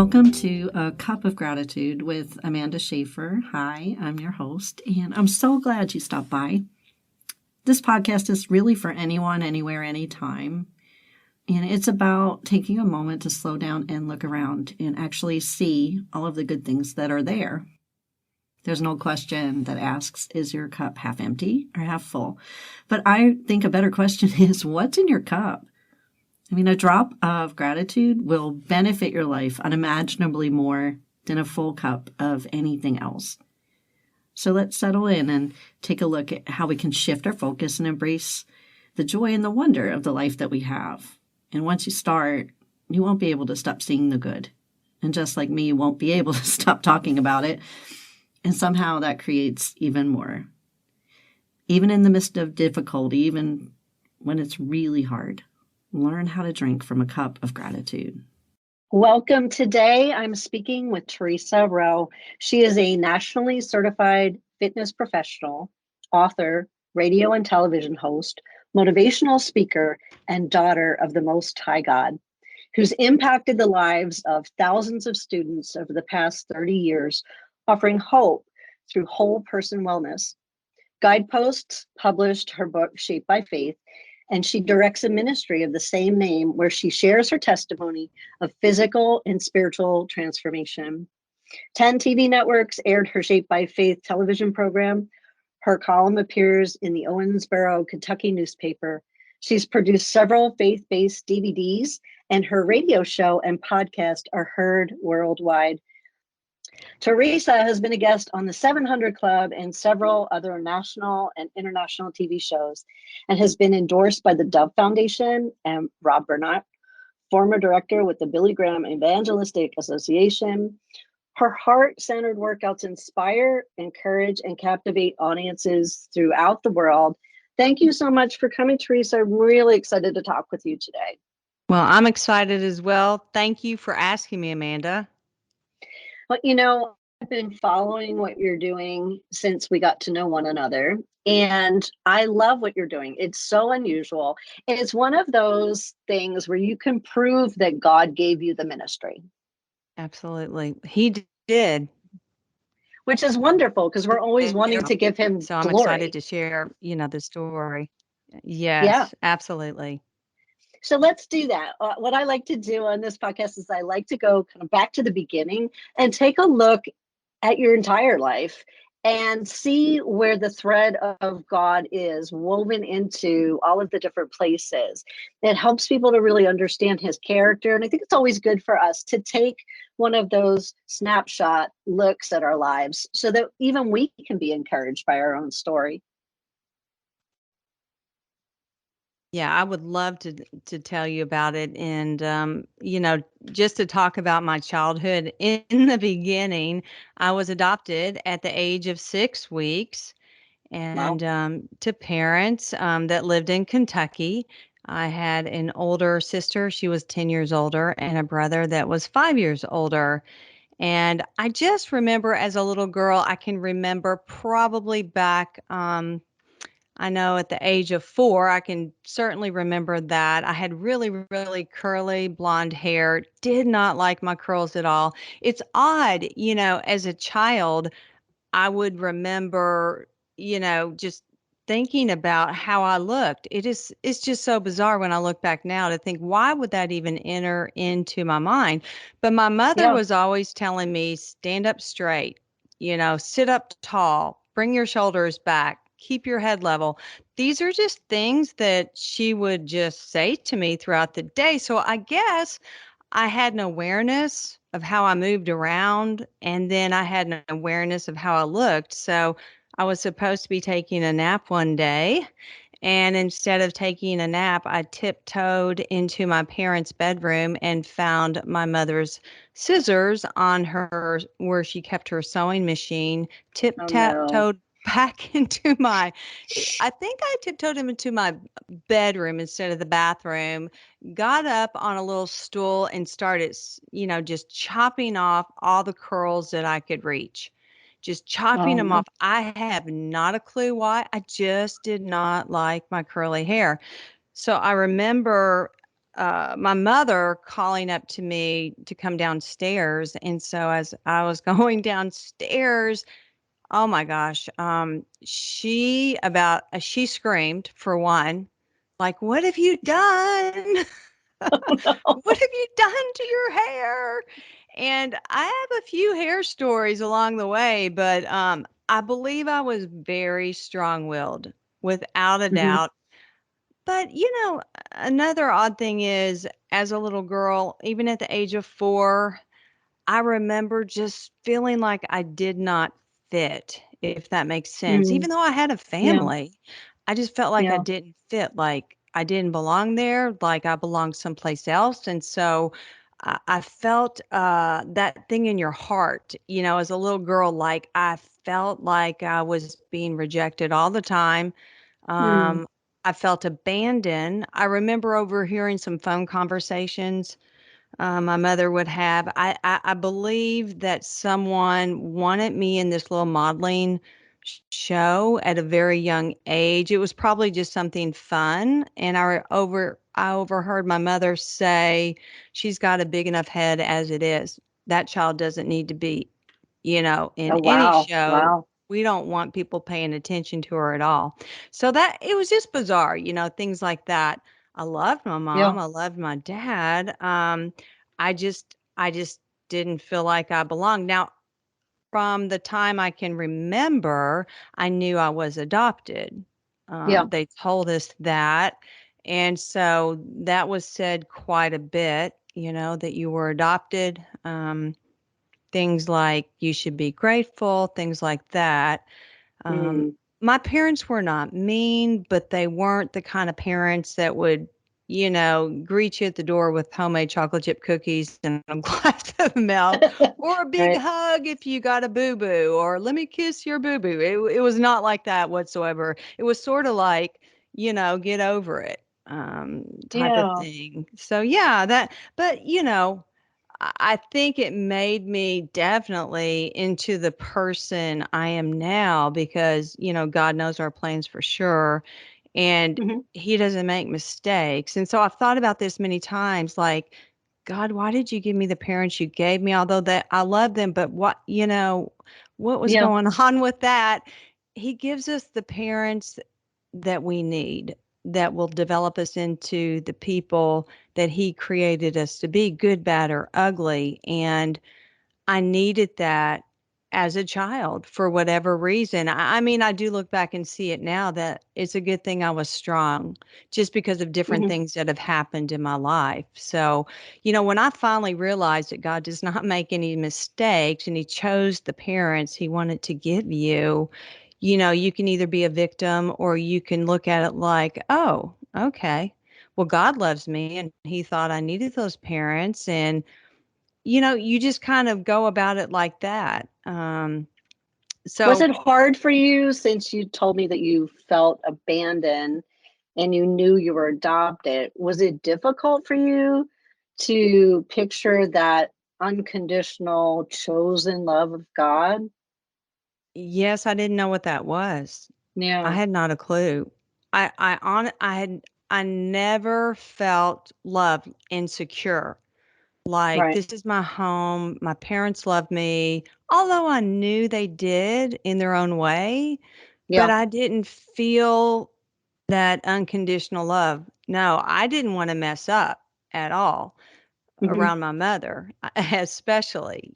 Welcome to A Cup of Gratitude with Amanda Schaefer. Hi, I'm your host, and I'm so glad you stopped by. This podcast is really for anyone, anywhere, anytime. And it's about taking a moment to slow down and look around and actually see all of the good things that are there. There's no question that asks, is your cup half empty or half full? But I think a better question is, what's in your cup? I mean, a drop of gratitude will benefit your life unimaginably more than a full cup of anything else. So let's settle in and take a look at how we can shift our focus and embrace the joy and the wonder of the life that we have. And once you start, you won't be able to stop seeing the good. And just like me, you won't be able to stop talking about it. And somehow that creates even more. Even in the midst of difficulty, even when it's really hard. Learn how to drink from a cup of gratitude. Welcome. Today, I'm speaking with Theresa Rowe. She is a nationally certified fitness professional, author, radio and television host, motivational speaker, and daughter of the Most High God, who's impacted the lives of thousands of students over the past 30 years, offering hope through whole person wellness. Guideposts published her book, Shaped by Faith, and she directs a ministry of the same name where she shares her testimony of physical and spiritual transformation. 10 TV networks aired her Shaped by Faith television program. Her column appears in the Owensboro, Kentucky newspaper. She's produced several faith-based DVDs, and her radio show and podcast are heard worldwide. Theresa has been a guest on the 700 Club and several other national and international TV shows, and has been endorsed by the Dove Foundation and Rob Barnett, former director with the Billy Graham Evangelistic Association. Her heart-centered workouts inspire, encourage, and captivate audiences throughout the world. Thank you so much for coming, Theresa. I'm really excited to talk with you today. Well, I'm excited as well. Thank you for asking me, Amanda. Well, I've been following what you're doing since we got to know one another, and I love what you're doing. It's so unusual. And it's one of those things where you can prove that God gave you the ministry. Absolutely. He did. Which is wonderful because we're always wanting to give him So I'm glory. excited to share, the story. Yes, Yeah. Absolutely. So let's do that. What I like to do on this podcast is I like to go kind of back to the beginning and take a look at your entire life and see where the thread of God is woven into all of the different places. It helps people to really understand his character. And I think it's always good for us to take one of those snapshot looks at our lives so that even we can be encouraged by our own story. Yeah, I would love to tell you about it. And, just to talk about my childhood in the beginning, I was adopted at the age of 6 weeks and to parents that lived in Kentucky. I had an older sister, she was 10 years older, and a brother that was 5 years older. And I just remember as a little girl, I can remember probably back, I know at the age of 4, I can certainly remember that. I had really, really curly blonde hair, did not like my curls at all. It's odd, as a child, I would remember, just thinking about how I looked. It's just so bizarre when I look back now to think, why would that even enter into my mind? But my mother was always telling me, stand up straight, sit up tall, bring your shoulders back, keep your head level. These are just things that she would just say to me throughout the day. So I guess I had an awareness of how I moved around, and then I had an awareness of how I looked. So I was supposed to be taking a nap one day, and instead of taking a nap, I tiptoed into my parents' bedroom and found my mother's scissors on her where she kept her sewing machine, tiptoed back into I think I tiptoed him into my bedroom instead of the bathroom, got up on a little stool and started, just chopping off all the curls that I could reach, just chopping them off. I have not a clue why. I just did not like my curly hair. So I remember my mother calling up to me to come downstairs. And so as I was going downstairs, oh my gosh, she screamed for one, like, "What have you done? What have you done to your hair?" And I have a few hair stories along the way, but I believe I was very strong-willed, without a Hmm. doubt. But, another odd thing is, as a little girl, even at the age of 4, I remember just feeling like I did not fit, if that makes sense. Mm. Even though I had a Yeah. family, I just felt like I Yeah. didn't fit, like I didn't belong there, like I belonged someplace else. And so I felt that thing in your heart, as a little girl, like I felt like I was being rejected all the time. Mm. um, I felt abandoned. I remember overhearing some phone conversations my mother would have. I believe that someone wanted me in this little modeling show at a very young age. It was probably just something fun, and I overheard my mother say, "She's got a big enough head as it is. That child doesn't need to be, in Oh, any wow. show. Wow. We don't want people paying attention to her at all." So that it was just bizarre, things like that. I loved my Yeah. mom. I loved my dad. I just didn't feel like I belonged. Now, from the time I can remember, I knew I was adopted. Yeah. They told us that. And so that was said quite a bit, that you were adopted. Things like you should be grateful, things like that. Um, Mm. my parents were not mean, but they weren't the kind of parents that would, greet you at the door with homemade chocolate chip cookies and a glass of milk or a big Right. hug if you got a boo boo or let me kiss your boo boo. It was not like that whatsoever. It was sort of like, get over it type of Yeah. thing. So, yeah, but, I think it made me definitely into the person I am now because, God knows our plans for sure. And Hmm. he doesn't make mistakes. And so I've thought about this many times like, God, why did you give me the parents you gave me? Although that I love them, but what was Yeah. going on with that? He gives us the parents that we need that will develop us into the people that he created us to be, good, bad, or ugly. And I needed that as a child for whatever reason. I mean, I do look back and see it now that it's a good thing I was strong just because of different Hmm. things that have happened in my life. So, when I finally realized that God does not make any mistakes and he chose the parents he wanted to give you, you can either be a victim or you can look at it like, oh, okay. Well, God loves me and he thought I needed those parents. And you just kind of go about it like that. Was So it hard for you since you told me that you felt abandoned and you knew you were adopted? Was it difficult for you to picture that unconditional chosen love of God? yes, I didn't know what that was. I Yeah. had not a clue. I never felt loved and secure. Like Right. this is my home. My parents love me, although I knew they did in their own way, but Yeah. I didn't feel that unconditional love. No, I didn't want to mess up at all Hmm. around my mother, especially.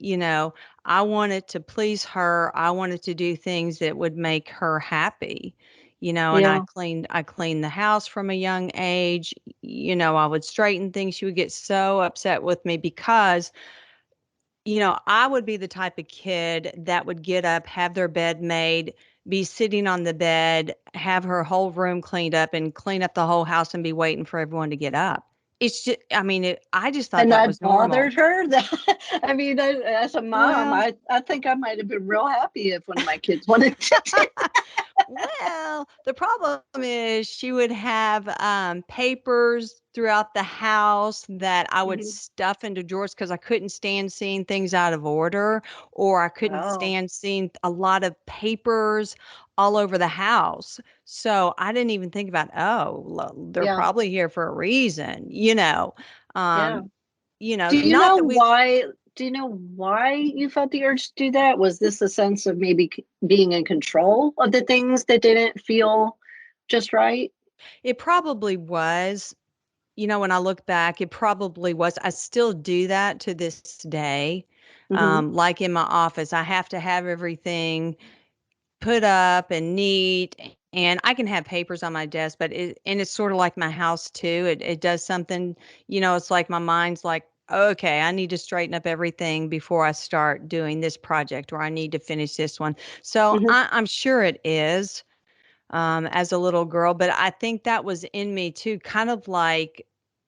I wanted to please her. I wanted to do things that would make her happy. And I Yeah. cleaned the house from a young age. I would straighten things. She would get so upset with me because I would be the type of kid that would get up, have their bed made, be sitting on the bed, have her whole room cleaned up and clean up the whole house and be waiting for everyone to get up. It's just, I mean, I just thought And that that was normal. bothered her. I mean, as a mom, Well, I think I might have been real happy if one of my kids wanted to do that. Well, the problem is she would have papers throughout the house that I would Mhm. stuff into drawers because I couldn't stand seeing things out of order, or I couldn't Oh, stand seeing a lot of papers all over the house. So I didn't even think about, oh, they're yeah, probably here for a reason, you know. yeah. Um, Do you not know that we why? Do you know why you felt the urge to do that? Was this a sense of maybe being in control of the things that didn't feel just right? it probably was. When I look back, it probably was. I still do that to this day. Hmm. Like in my office, I have to have everything put up and neat, and I can have papers on my desk, but it's sort of like my house too. It does something, it's like my mind's like, okay, I need to straighten up everything before I start doing this project, or I need to finish this one. So Hmm. I'm sure it is as a little girl. But I think that was in me too, kind of like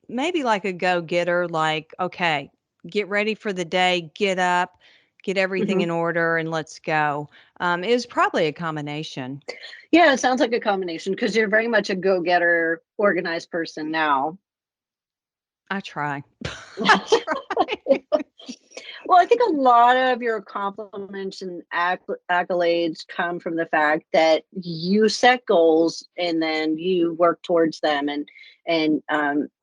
maybe like a go getter, like, okay, get ready for the day, get up, get everything Hmm. in order, and let's go. It was probably a combination. Yeah, it sounds like a combination because you're very much a go-getter, organized person now. I try. I try. Well, I think a lot of your compliments and accolades come from the fact that you set goals and then you work towards them, and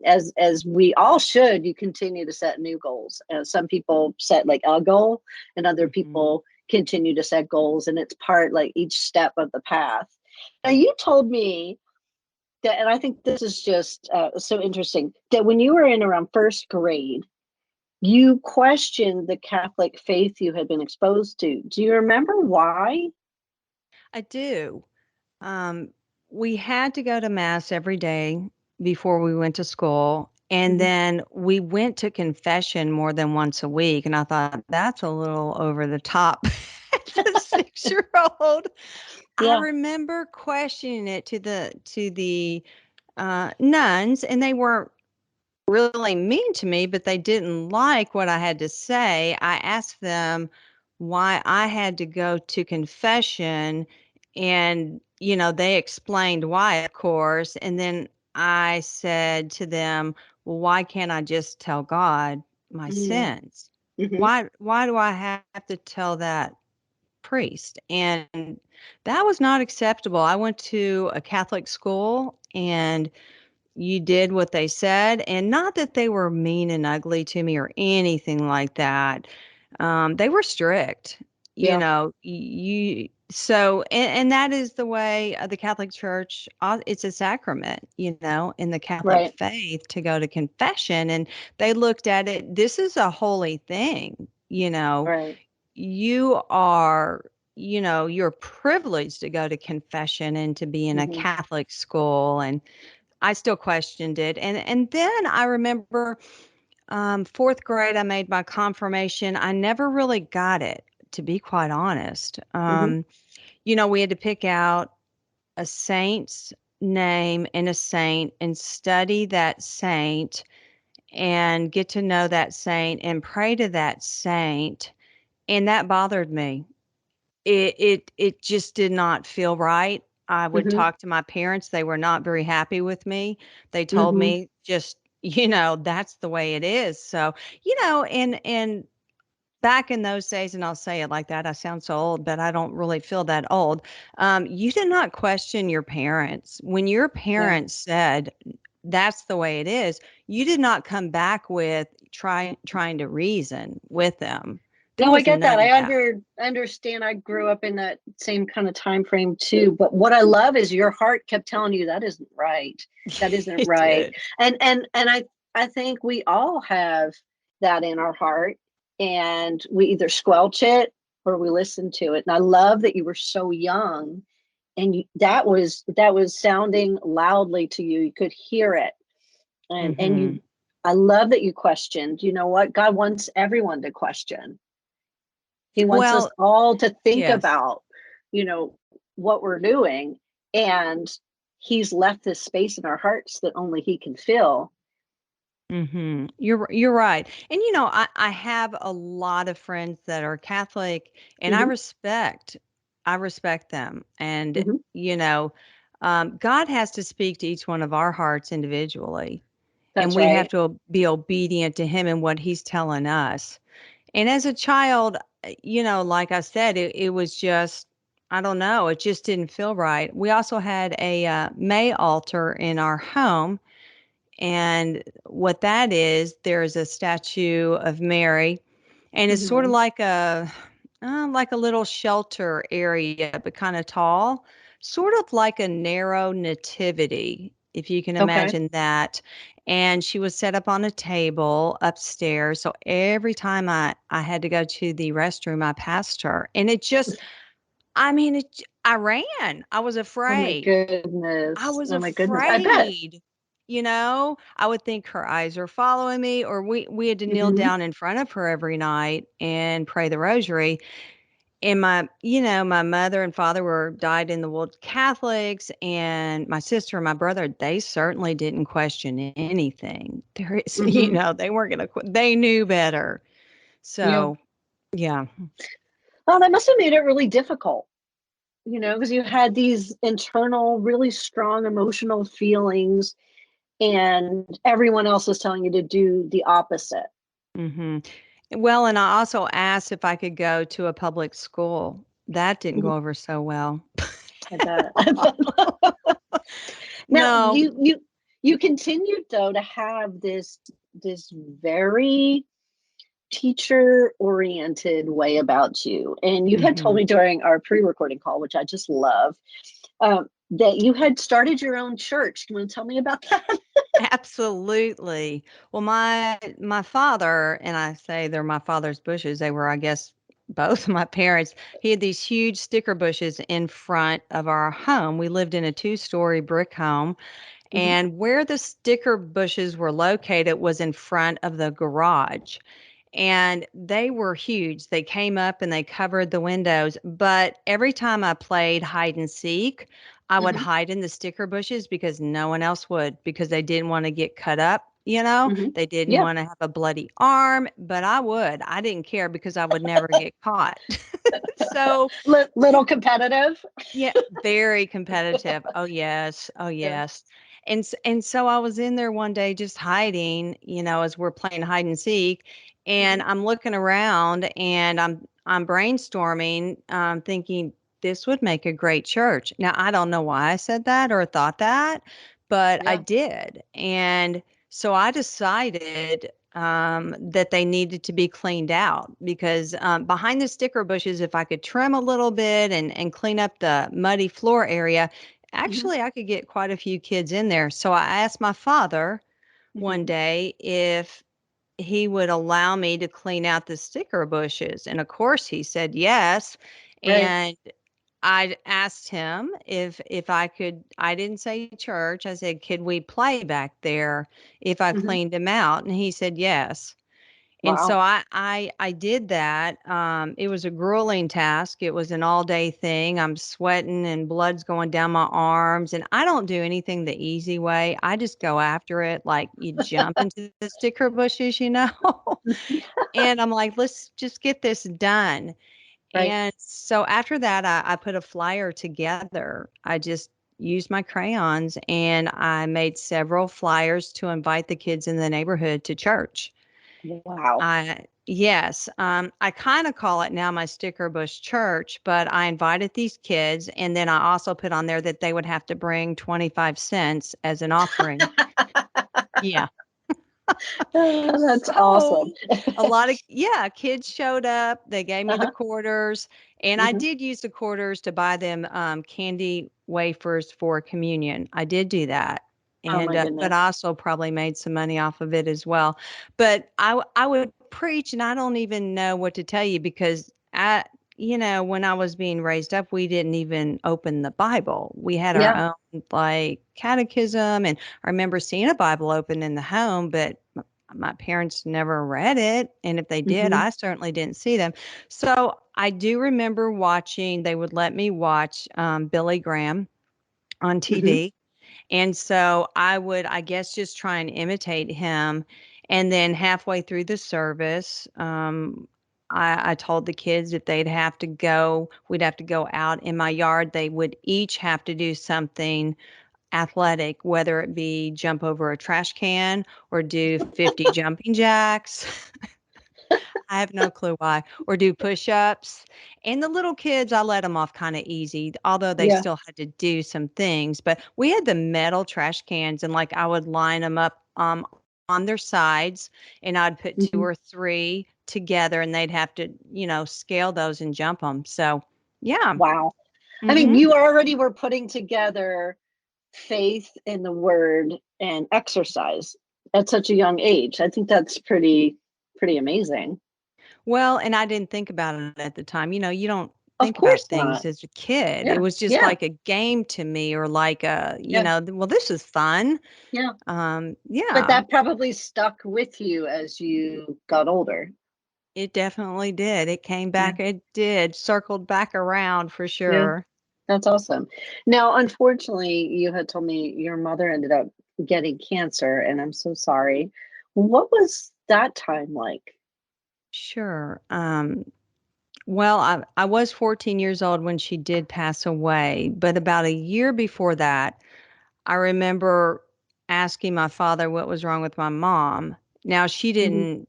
as we all should, you continue to set new goals. Some people set like a goal, and other Mhm. people continue to set goals, and it's part like each step of the path. Now, you told me that, and I think this is just so interesting, that when you were in around first grade you questioned the Catholic faith you had been exposed to. Do you remember why? I do. Um, we had to go to mass every day before we went to school. And Mhm. then we went to confession more than once a week. And I thought, that's a little over the top. As a 6-year old, I Yeah. remember questioning it to the nuns, and they weren't really mean to me, but they didn't like what I had to say. I asked them why I had to go to confession, and they explained why, of course. And then I said to them, "Well, why can't I just tell God my Mm. sins? Mhm. Why do I have to tell that priest?" And that was not acceptable. I went to a Catholic school, and you did what they said, and not that they were mean and ugly to me or anything like that. They were strict, Yeah. you so, and that is the way the Catholic Church, it's a sacrament, in the Catholic Right. faith, to go to confession. And they looked at it, this is a holy thing, Right. you are, you're privileged to go to confession and to be in a Mhm. Catholic school. And I still questioned it. And then I remember, fourth grade, I made my confirmation. I never really got it, to be quite honest. Mhm. We had to pick out a saint's name and a saint and study that saint and get to know that saint and pray to that saint. And that bothered me. It just did not feel right. I would Mhm. talk to my parents, they were not very happy with me. They told Mhm. me, just, that's the way it is. So, and back in those days, and I'll say it like that, I sound so old, but I don't really feel that old. You did not question your parents. When your Yeah. parents said that's the way it is, you did not come back with trying to reason with them. There No, I was get that. none of that. Understand. I grew up in that same kind of time frame too. But what I love is your heart kept telling you that isn't right. That isn't It right. did. And I think we all have that in our heart, and we either squelch it or we listen to it. And I love that you were so young, and that was sounding loudly to you. You could hear it, and Mhm. you. I love that you questioned. You know what? God wants everyone to question. He wants us Well, all to think yes. about, you know, what we're doing. And he's left this space in our hearts that only he can fill. Mhm. You're right. And I have a lot of friends that are Catholic, and I Hmm. respect I respect them. And, Hmm. you know, God has to speak to each one of our hearts individually, and That's we have right. to be obedient to Him and what He's telling us. And as a child, like I said, it was just, I don't know, it just didn't feel right. We also had a May altar in our home. And what that is, there's a statue of Mary, and it's sort of Hmm. like a little shelter area, but kind of tall, sort of like a narrow nativity, if you can Okay. imagine that. And she was set up on a table upstairs. So every time I had to go to the restroom, I passed her. And it just, I mean, I ran. I was Oh my afraid. I goodness. was Oh my goodness. I bet. afraid. I would think her eyes are following me, or we had to kneel Hmm. down in front of her every night and pray the rosary. And my mother and father were died in the world Catholics, and my sister and my brother, they certainly didn't question anything. There is, Hmm. they weren't going to, they knew better. Yeah. So, yeah. Well, that must have made it really difficult, because you had these internal, really strong emotional feelings, and everyone else is telling you to do the opposite. hmm Well, and I also asked if I could go to a public school. That didn't Mhm. go over so well. I bet. I bet. Now, No. you continued though to have this very teacher oriented way about you, and you had told Mhm. me during our pre-recording call, which I just love, that you had started your own church. You want to tell me about that? Absolutely. Well, my father, and I say they're my father's bushes, they were, I guess, both my parents. He had these huge sticker bushes in front of our home. We lived in a two-story brick home, Hmm. and where the sticker bushes were located was in front of the garage. And they were huge. They came up and they covered the windows. But every time I played hide and seek, I would Hmm. hide in the sticker bushes because no one else would, because they didn't want to get cut up. You know, Hmm. they didn't Yeah. want to have a bloody arm, but I would. I didn't care because I would never get caught. So, Little competitive. yeah, very competitive. Oh yes. Oh Yeah. yes. And so I was in there one day just hiding, as we're playing hide and seek, and Hmm. I'm looking around and I'm brainstorming, thinking this would make a great church. Now I don't know why I said that or thought that, but I Yeah. did. And so I decided that they needed to be cleaned out because behind the sticker bushes, if I could trim a little bit and clean up the muddy floor area, Hmm. actually I could get quite a few kids in there. So I asked my father one Hmm. day if he would allow me to clean out the sticker bushes. And of course he said yes. Right. And I asked him if I could. I didn't say church. I said, could we play back there if I Hmm. cleaned them out? And he said yes. And so Wow. I did that. It was a grueling task. It was an all day thing. I'm sweating and blood's going down my arms. And I don't do anything the easy way. I just go after it like you jump into the sticker bushes. And I'm like, let's just get this done. Right. And so after that, I put a flyer together. I just used my crayons and I made several flyers to invite the kids in the neighborhood to church. Wow. Yes, I kind of call it now my sticker bush church, but I invited these kids, and then I also put on there that they would have to bring 25 cents as an offering. Yeah. That's So awesome. a lot of, yeah, kids showed up. They gave me the Uh-huh. quarters, and I Hmm. did use the quarters to buy them candy wafers for communion. I did do that. Oh And my but goodness. I also probably made some money off of it as well. But I would preach, and I don't even know what to tell you because when I was being raised up, we didn't even open the Bible. We had our Yeah. own like catechism, and I remember seeing a Bible open in the home, but my parents never read it. And if they did, Hmm. I certainly didn't see them. So I do remember watching, they would let me watch Billy Graham on Hmm. TV. And so I would, I guess, just try and imitate him. And then halfway through the service, I told the kids if they'd have to go, we'd have to go out in my yard. They would each have to do something athletic, whether it be jump over a trash can or do 50 jumping jacks. I have no clue why, or do push-ups. And the little kids, I let them off kind of easy, although they Yeah. still had to do some things. But we had the metal trash cans, and like I would line them up on their sides, and I'd put two Mhm. or three together, and they'd have to, scale those and jump them. So, yeah. Wow. I mean, hmm you already were putting together faith in the word and exercise at such a young age. I think that's pretty amazing. Well, and I didn't think about it at the time. You don't Of think about course things not. as a kid. It Yeah. was just Yeah. like a game to me, or like Yeah. well, this is fun. Yeah. But Yeah, that probably stuck with you as you got older. it definitely did. It came Yeah. back. It did, circled back around for Yeah. sure. That's awesome. Now, unfortunately, you had told me your mother ended up getting cancer, and I'm so sorry. What was that time like? Sure. Well, I was 14 years old when she did pass away, but about a year before that, I remember asking my father what was wrong with my mom. Now, she Hmm. didn't,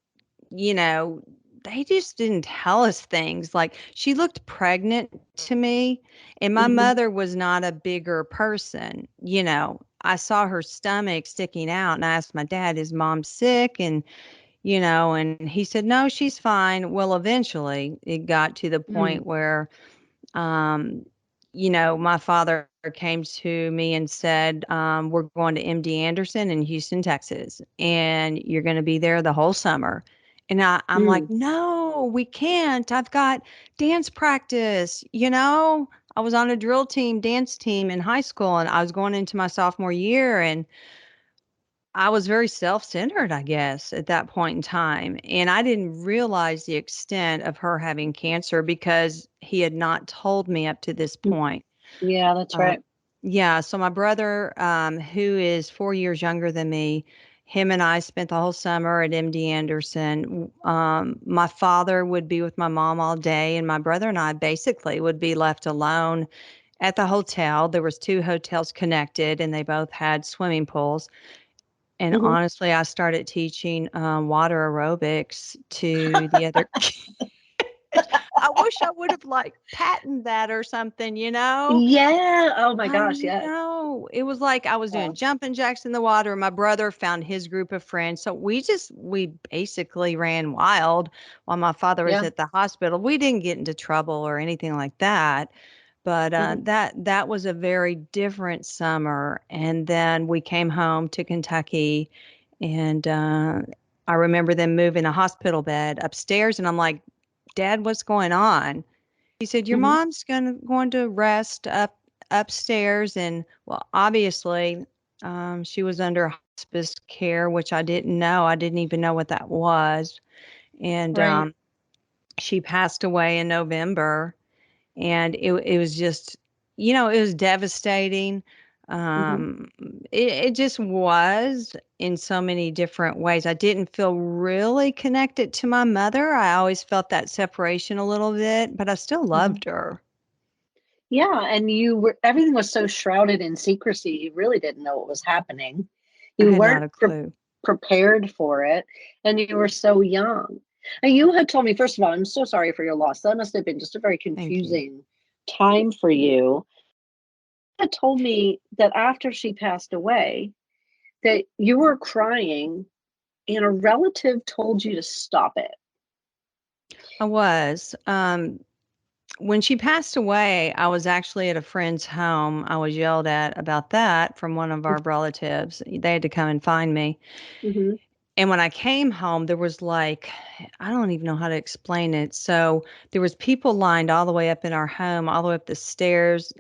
you know, they just didn't tell us things. Like, she looked pregnant to me, and my Hmm. mother was not a bigger person. I saw her stomach sticking out, and I asked my dad, "Is mom sick?" And he said, "No, she's fine." Well, eventually it got to the Mm. point where, um, my father came to me and said, "We're going to MD Anderson in Houston, Texas, and you're going to be there the whole summer." And I'm like, Mm. "No, we can't. I've got dance practice." I was on a drill team, dance team in high school, and I was going into my sophomore year, and I was very self-centered, I guess, at that point in time. And I didn't realize the extent of her having cancer because he had not told me up to this Mm. point. Yeah, that's Uh, right. yeah, so my brother, who is 4 years younger than me, him and I spent the whole summer at MD Anderson. My father would be with my mom all day, and my brother and I basically would be left alone at the hotel. There was two hotels connected, and they both had swimming pools. And Hmm. honestly, I started teaching water aerobics to the other kids. I wish I would have like patented that or something. Yeah. Oh my I gosh. Yes. know. It was like I was doing Wow. jumping jacks in the water. My brother found his group of friends. So we basically ran wild while my father was Yeah. at the hospital. We didn't get into trouble or anything like that. But Hmm. that was a very different summer. And then we came home to Kentucky, and I remember them moving a hospital bed upstairs, and I'm like, "Dad, what's going on?" He said, "Your Hmm. mom's going to rest upstairs." And well, obviously, she was under hospice care, which I didn't know. I didn't even know what that was. And Right. she passed away in November, and it was just, it was devastating. Hmm. um it just was in so many different ways. I didn't feel really connected to my mother. I always felt that separation a little bit, but I still Hmm. loved her. Yeah. And you were, everything was so shrouded in secrecy. You really didn't know what was happening. I You had not weren't a clue. prepared for it. And you were so young. And you had told me, first of all, I'm so sorry for your loss. That must have been just a very Thank you. confusing time for you. You had told me that after she passed away, that you were crying and a relative told you to stop it. I was. When she passed away, I was actually at a friend's home. I was yelled at about that from one of our relatives. They had to come and find me. Hmm. And when I came home, there was like, I don't even know how to explain it. So there was people lined all the way up in our home, all the way up the stairs.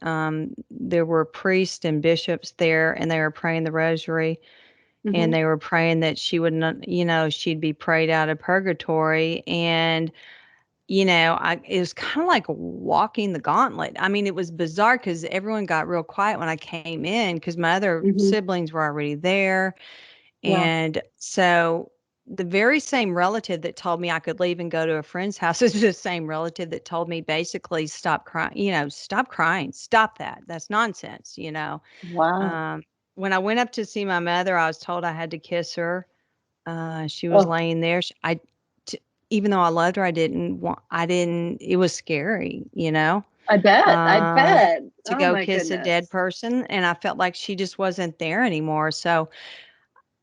There were priests and bishops there, and they were praying the rosary, and Hmm. they were praying that she would not, she'd be prayed out of purgatory. And it was kind of like walking the gauntlet. I mean, it was bizarre because everyone got real quiet when I came in because my other Hmm. siblings were already there. Yeah. And so the very same relative that told me I could leave and go to a friend's house is the same relative that told me basically stop crying, stop crying, stop that. That's nonsense. Wow. Um, when I went up to see my mother, I was told I had to kiss her. She was Oh, laying there. Even though I loved her, I didn't, it was scary, I bet. I uh, bet. to Oh go my kiss a dead goodness. person. And I felt like she just wasn't there anymore. So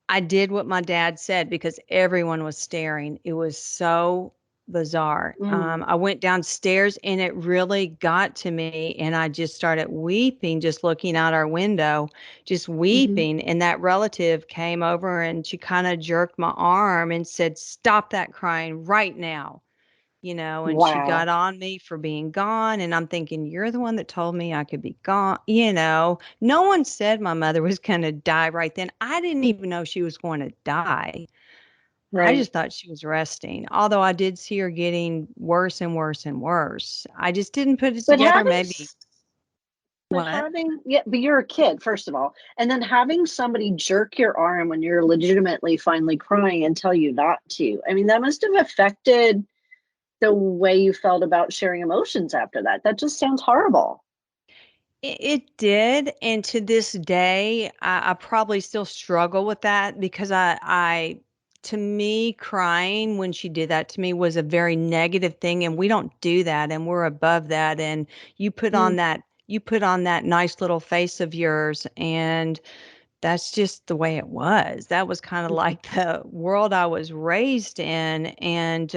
I did what my dad said because everyone was staring. It was so bizarre. Mm, I went downstairs and it really got to me, and I just started weeping, just looking out our window, just hmm. weeping. And that relative came over and she kind of jerked my arm and said, "Stop that crying right now, and she got Wow. on me for being gone. And I'm thinking, you're the one that told me I could be gone. No one said my mother was going to die right then. I didn't even know she was going to die. I Right. just thought she was resting, although I did see her getting worse and worse and worse. I just didn't put it But together. Maybe what? yeah, but you're a kid, first of all. And then having somebody jerk your arm when you're legitimately finally crying and tell you not to. I mean, that must have affected the way you felt about sharing emotions after that. That just sounds horrible. It did, and to this day, I probably still struggle with that because to me, crying when she did that to me was a very negative thing, and we don't do that, and we're above that. And Mm, you put on that nice little face of yours, and that's just the way it was. That was kind of mhm. like the world I was raised in, and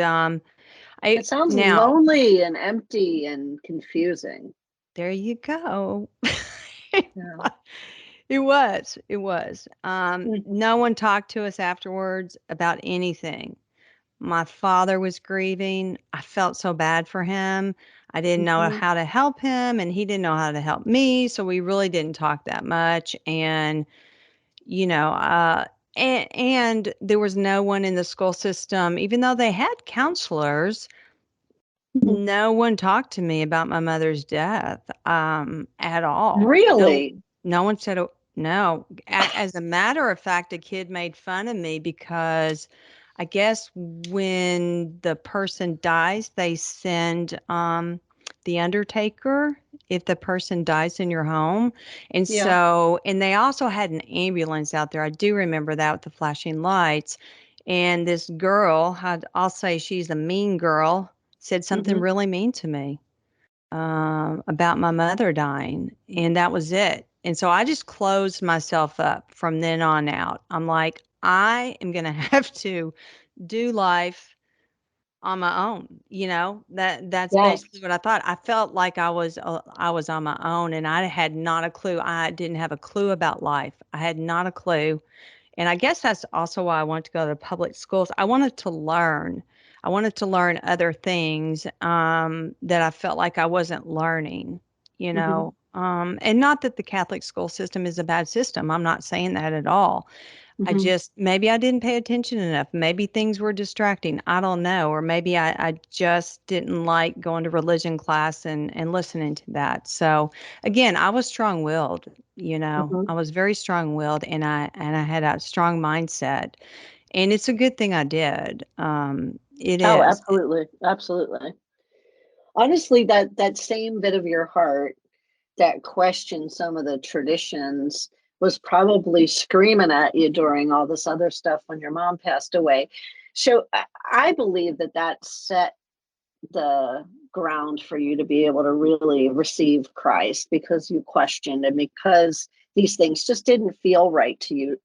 It sounds now lonely and empty and confusing. there you go. Yeah. It was. It was. Mm, No one talked to us afterwards about anything. My father was grieving. I felt so bad for him. I didn't know mhm. how to help him, and he didn't know how to help me. So we really didn't talk that much. And, you know, uh, and there was no one in the school system, even though they had counselors, Mhm. no one talked to me about my mother's death, at all. No, Really? no one said no. As a matter of fact, a kid made fun of me because I guess when the person dies, they send the undertaker if the person dies in your home. And Yeah. so, and they also had an ambulance out there. I do remember that with the flashing lights. And this girl had, I'll say she's a mean girl, said something Hmm. really mean to me about my mother dying, and that was it. And so I just closed myself up from then on out. I'm like, I am going to have to do life on my own. That's basically Yes. what I thought. I felt like I was on my own, and I had not a clue. I didn't have a clue about life. I had not a clue. And I guess that's also why I wanted to go to public schools. I wanted to learn. I wanted to learn other things that I felt like I wasn't learning, you Hmm. know. And not that the Catholic school system is a bad system. I'm not saying that at all. I Hmm. just, maybe I didn't pay attention enough. Maybe things were distracting. I don't know. Or maybe I just didn't like going to religion class and listening to that. So again, I was strong-willed, Hmm. I was very strong-willed, and I had a strong mindset. And it's a good thing I did. It Oh, is. absolutely. Absolutely. Honestly, that same bit of your heart that questioned some of the traditions was probably screaming at you during all this other stuff when your mom passed away. So I believe that set the ground for you to be able to really receive Christ because you questioned and because these things just didn't feel right to you.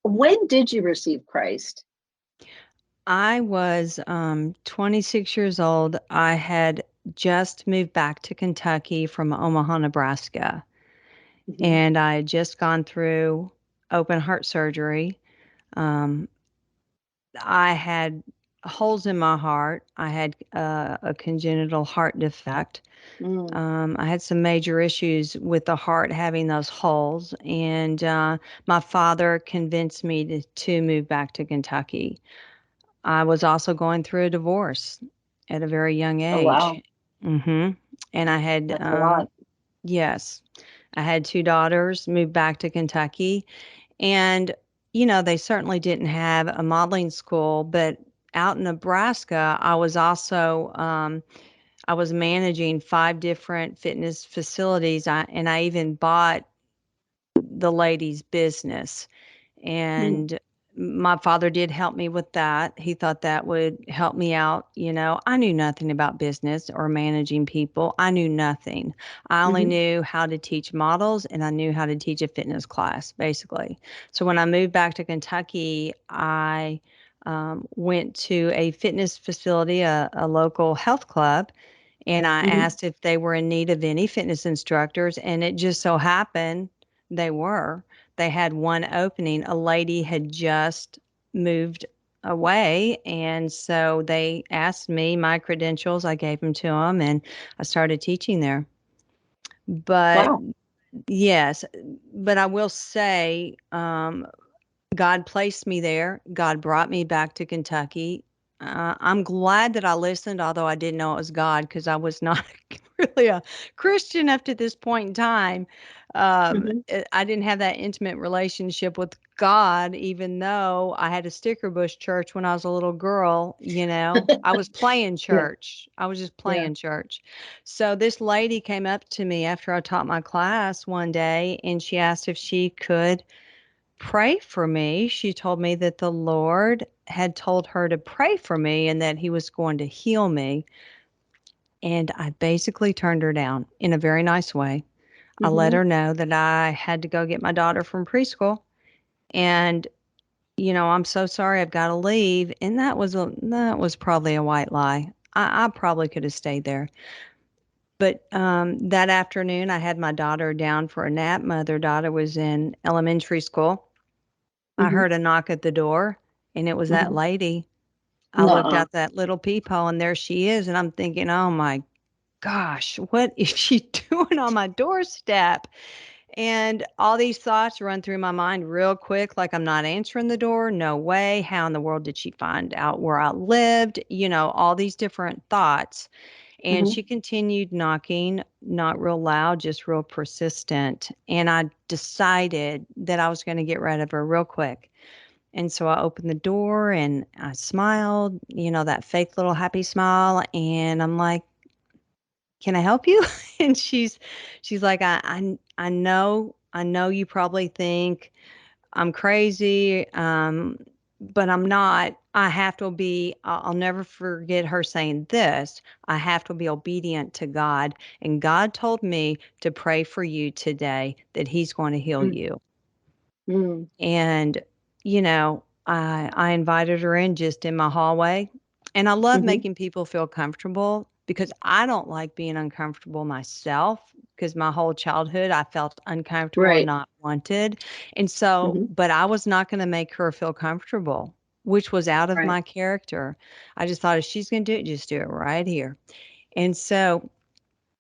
When did you receive Christ? I was 26 years old. I had just moved back to Kentucky from Omaha, Nebraska. Hmm. And I had just gone through open heart surgery. Um, I had holes in my heart. I had a congenital heart defect. Mm. I had some major issues with the heart having those holes, and my father convinced me to move back to Kentucky. I was also going through a divorce at a very young Oh, age. wow. hmm And I had, That's a lot. yes, I had two daughters, moved back to Kentucky. And they certainly didn't have a modeling school, but out in Nebraska, I was managing 5 different fitness facilities, and I even bought the lady's business. Mm. And my father did help me with that. He thought that would help me out. I knew nothing about business or managing people. I knew nothing. I only Mm-hmm. knew how to teach models, and I knew how to teach a fitness class, basically. So when I moved back to Kentucky, I went to a fitness facility, a local health club, and I Mm-hmm. asked if they were in need of any fitness instructors, and it just so happened they were. They had one opening. A lady had just moved away, and so they asked me my credentials. I gave them to them, and I started teaching there. But Wow. yes, but I will say, God placed me there. God brought me back to Kentucky. I'm glad that I listened, although I didn't know it was God because I was not really a Christian up to this point in time. Mm-hmm. I didn't have that intimate relationship with God, even though I had a sticker bush church when I was a little girl. I was playing Yeah. church. I was just Yeah. playing church. So this lady came up to me after I taught my class one day, and she asked if she could pray for me. She told me that the Lord had told her to pray for me and that he was going to heal me. And I basically turned her down in a very nice way. I let Mm-hmm. her know that I had to go get my daughter from preschool. And, I'm so sorry, I've got to leave. And that was probably a white lie. I probably could have stayed there. But that afternoon, I had my daughter down for a nap. My other daughter was in elementary school. I Mm-hmm. heard a knock at the door, and it was that Mm-hmm. lady. I looked Nuh-uh. out that little peephole, and there she is, and I'm thinking, "Oh my gosh, what is she doing on my doorstep?" And all these thoughts run through my mind real quick, like I'm not answering the door. No way. How in the world did she find out where I lived? All these different thoughts. And Mm-hmm. she continued knocking, not real loud, just real persistent. And I decided that I was going to get rid of her real quick. And so I opened the door and I smiled, that fake little happy smile. And I'm like, "Can I help you?" And she's like, I know you probably think I'm crazy, but I'm not. I have to be, I'll never forget her saying this. I have to be obedient to God. And God told me to pray for you today that he's going to heal you. Mm-hmm. And, I invited her in just in my hallway. And I love Mm-hmm. making people feel comfortable because I don't like being uncomfortable myself because my whole childhood I felt uncomfortable and Right. not wanted. And so, Mm-hmm. but I was not going to make her feel comfortable, which was out of Right. my character. I just thought if she's going to do it, just do it right here. And so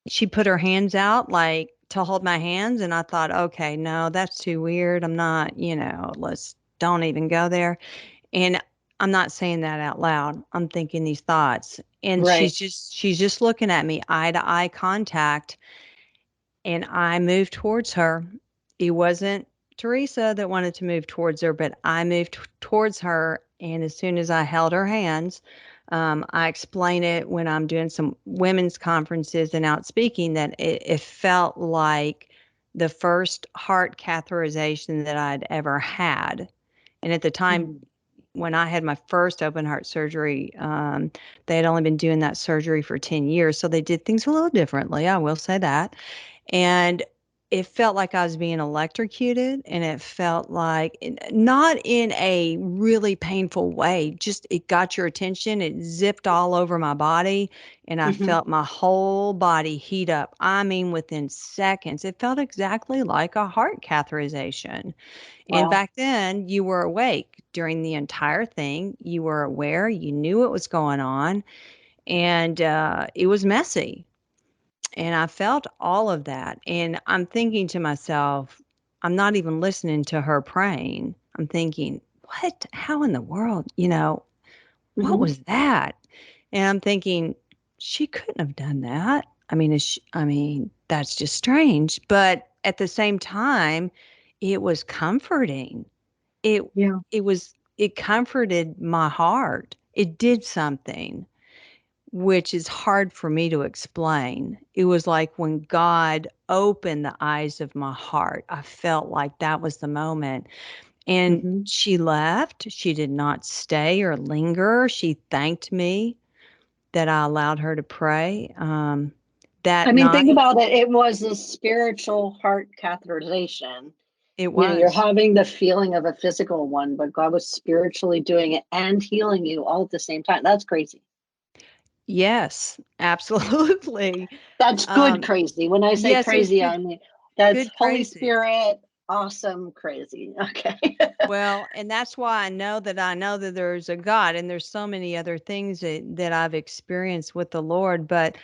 she put her hands out like to hold my hands, and I thought, okay, no, that's too weird. I'm not, let's don't even go there. And I'm not saying that out loud. I'm thinking these thoughts. And Right. she's just looking at me, eye to eye contact, and I moved towards her. It wasn't Teresa that wanted to move towards her, but I moved towards her. And as soon as I held her hands, I explain it when I'm doing some women's conferences and out speaking that it felt like the first heart catheterization that I'd ever had. And at the time, Mm-hmm. when I had my first open heart surgery, they had only been doing that surgery for 10 years. So they did things a little differently. I will say that. And it felt like I was being electrocuted, and it felt like not in a really painful way, just it got your attention. It zipped all over my body, and I Mm-hmm. felt my whole body heat up. I mean, within seconds, it felt exactly like a heart catheterization. And Wow. back then, you were awake during the entire thing. You were aware, you knew what was going on, and it was messy. And I felt all of that. And I'm thinking to myself, I'm not even listening to her praying. I'm thinking, what? How in the world? What Mm-hmm. was that? And I'm thinking, she couldn't have done that. That's just strange. But at the same time, it was comforting. it Yeah. it comforted my heart. It did something which is hard for me to explain. It was like when God opened the eyes of my heart. I felt like that was the moment. And Hmm. she left. She did not stay or linger. She thanked me that I allowed her to pray. That I mean, think night, about it. It was a spiritual heart catheterization. it You know, you're was. having the feeling of a physical one, but God was spiritually doing it and healing you all at the same time. That's crazy. Yes, absolutely. That's good Um, crazy. When I say yes, it was crazy, I good, mean that's good Holy crazy. Spirit, awesome crazy. Okay. Well, and that's why I know that there's a God, and there's so many other things that I've experienced with the Lord. But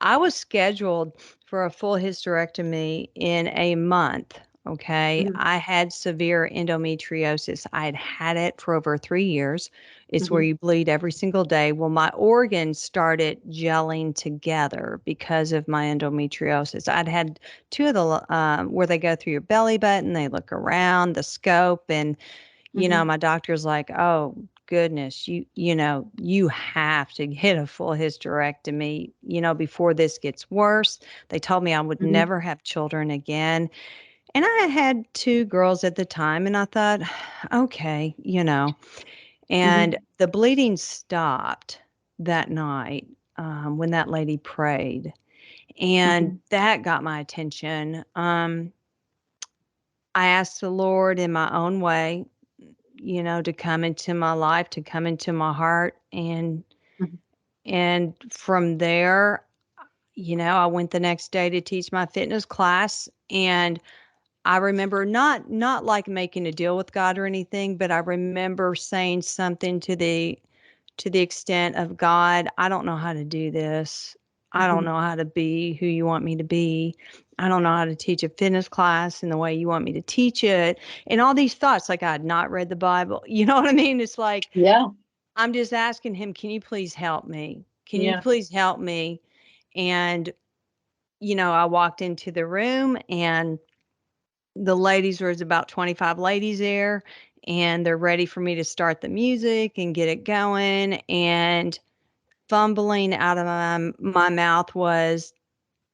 I was scheduled for a full hysterectomy in a month. Okay. Hmm. I had severe endometriosis. I had had it for over 3 years. It's where Hmm. you bleed every single day. Well, my organs started gelling together because of my endometriosis. I'd had two of the, where they go through your belly button, they look around the scope, and Hmm. my doctor's like, "Oh goodness, you have to get a full hysterectomy, before this gets worse." They told me I would Hmm. never have children again. And I had two girls at the time, and I thought, okay, Hmm. and the bleeding stopped that night, when that lady prayed, and Hmm. that got my attention. I asked the Lord in my own way, to come into my life, to come into my heart. And from there, I went the next day to teach my fitness class. And I remember not like making a deal with God or anything, but I remember saying something to the extent of, God, I don't know how to do this. I don't Hmm. know how to be who you want me to be. I don't know how to teach a fitness class in the way you want me to teach it. And all these thoughts, like I had not read the Bible. You know what I mean? It's like, Yeah. I'm just asking him, can you please help me? Can you Yeah. please help me? And, I walked into the room, and there's about 25 ladies there, and they're ready for me to start the music and get it going. And fumbling out of my mouth was,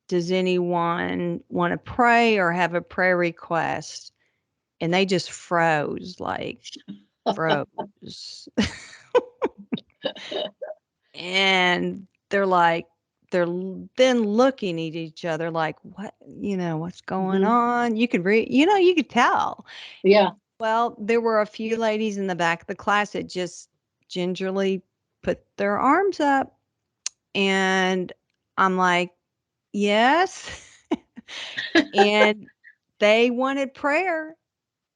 does anyone want to pray or have a prayer request? And they just froze. And they're then looking at each other like, what, what's going Hmm. on? You could tell. Yeah. Well, there were a few ladies in the back of the class that just gingerly put their arms up, and I'm like, yes. And they wanted prayer,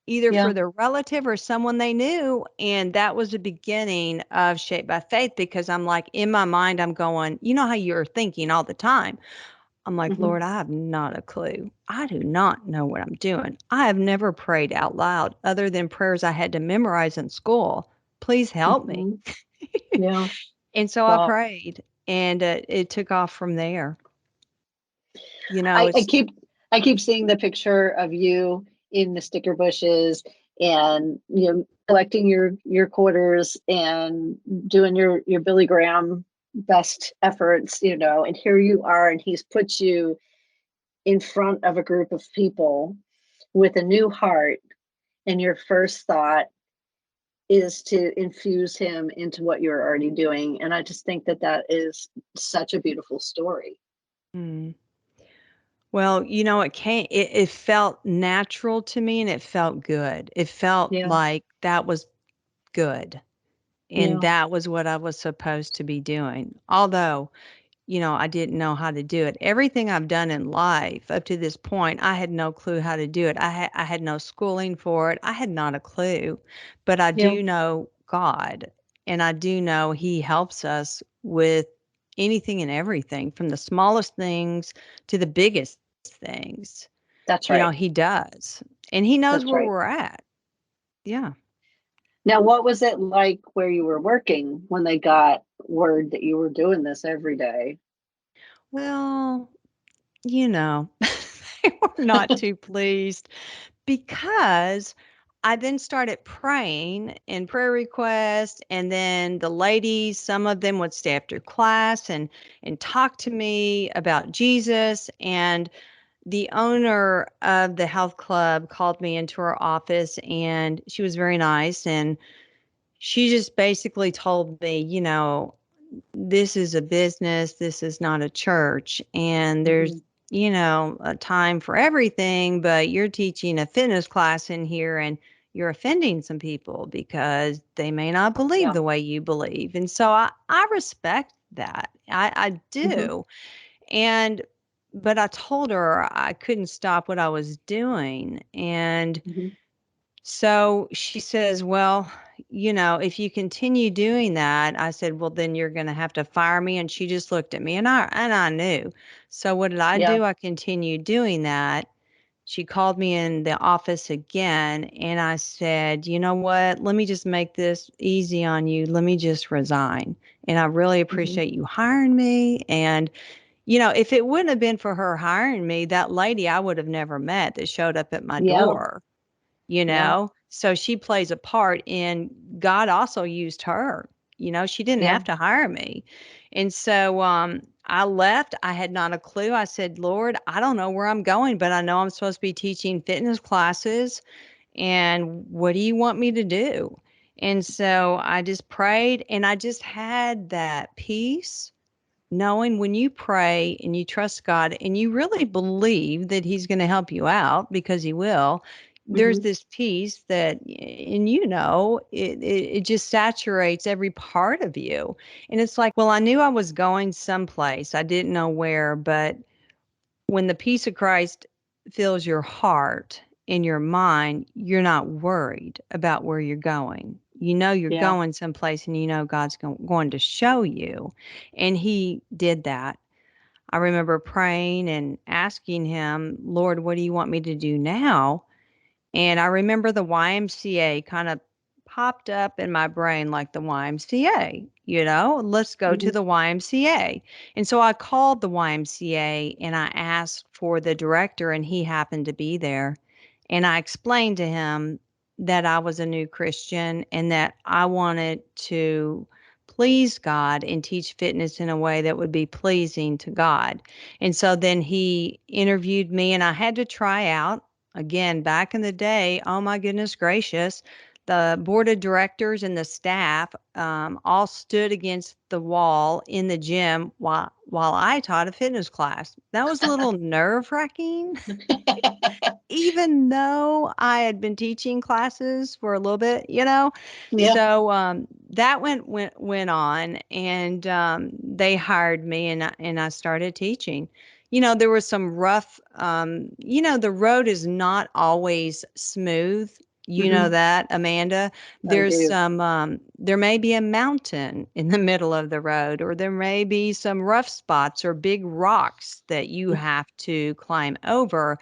either Yeah. for their relative or someone they knew. And that was the beginning of Shaped by Faith, because I'm like, in my mind, I'm going, you know how you're thinking all the time. I'm like, Hmm. Lord, I have not a clue. I do not know what I'm doing. I have never prayed out loud other than prayers I had to memorize in school. Please help me. Hmm. Yeah. And so I Wow. prayed, and it took off from there. I, I It's keep I keep seeing the picture of you in the sticker bushes and collecting your quarters and doing your Billy Graham best efforts, and here you are, and he's put you in front of a group of people with a new heart, and your first thought is to infuse him into what you're already doing. And I just think that that is such a beautiful story. mm. Well, it felt natural to me, and it felt good. It felt Yeah. like that was good. And Yeah. that was what I was supposed to be doing. Although, I didn't know how to do it. Everything I've done in life up to this point, I had no clue how to do it. I had no schooling for it. I had not a clue. But I Yeah. do know God, and I do know He helps us with anything and everything, from the smallest things to the biggest things. That's right. He does. And He knows That's where right. we're at. Yeah. Now, what was it like where you were working when they got word that you were doing this every day? Well, they were not too pleased, because I then started praying and prayer requests, and then the ladies, some of them would stay after class and talk to me about Jesus. And the owner of the health club called me into her office, and she was very nice, and she just basically told me, this is a business, this is not a church, and there's Mhm. a time for everything, but you're teaching a fitness class in here, and you're offending some people because they may not believe Yeah. the way you believe. And so I respect that. I Mhm. do. And but I told her I couldn't stop what I was doing. And Mhm. so she says, well, if you continue doing that, I said, well, then you're going to have to fire me. And she just looked at me, and I knew. So what did I Yeah. do? I continued doing that. She called me in the office again, and I said, you know what? Let me just make this easy on you. Let me just resign. And I really Mhm. appreciate you hiring me. And if it wouldn't have been for her hiring me, that lady I would have never met that showed up at my Yeah. door, Yeah. So she plays a part in God also used her. She didn't Yeah. have to hire me. And so I left. I had not a clue. I said, Lord, I don't know where I'm going, but I know I'm supposed to be teaching fitness classes. And what do you want me to do? And so I just prayed, and I just had that peace knowing when you pray and you trust God and you really believe that He's going to help you out, because He will. There's Mhm. this peace that, and it just saturates every part of you. And it's like, well, I knew I was going someplace. I didn't know where, but when the peace of Christ fills your heart and your mind, you're not worried about where you're going. You're Yeah. going someplace, and God's going to show you. And He did that. I remember praying and asking Him, Lord, what do you want me to do now? And I remember the YMCA kind of popped up in my brain, like the YMCA, let's go to Mhm. the YMCA. And so I called the YMCA and I asked for the director, and he happened to be there. And I explained to him that I was a new Christian and that I wanted to please God and teach fitness in a way that would be pleasing to God. And so then he interviewed me, and I had to try out. Again, back in the day, oh my goodness gracious, the board of directors and the staff all stood against the wall in the gym while I taught a fitness class. That was a little nerve wracking, even though I had been teaching classes for a little bit. Yeah. So that went on, and they hired me, and I started teaching. There was some rough. The road is not always smooth. You know Mhm. that, Amanda. I There's do. some. There may be a mountain in the middle of the road, or there may be some rough spots or big rocks that you have to climb over.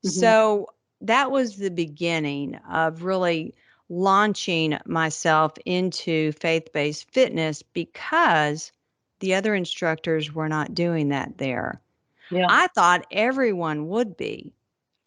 Mhm. So that was the beginning of really launching myself into faith-based fitness, because the other instructors were not doing that there. Yeah. I thought everyone would be.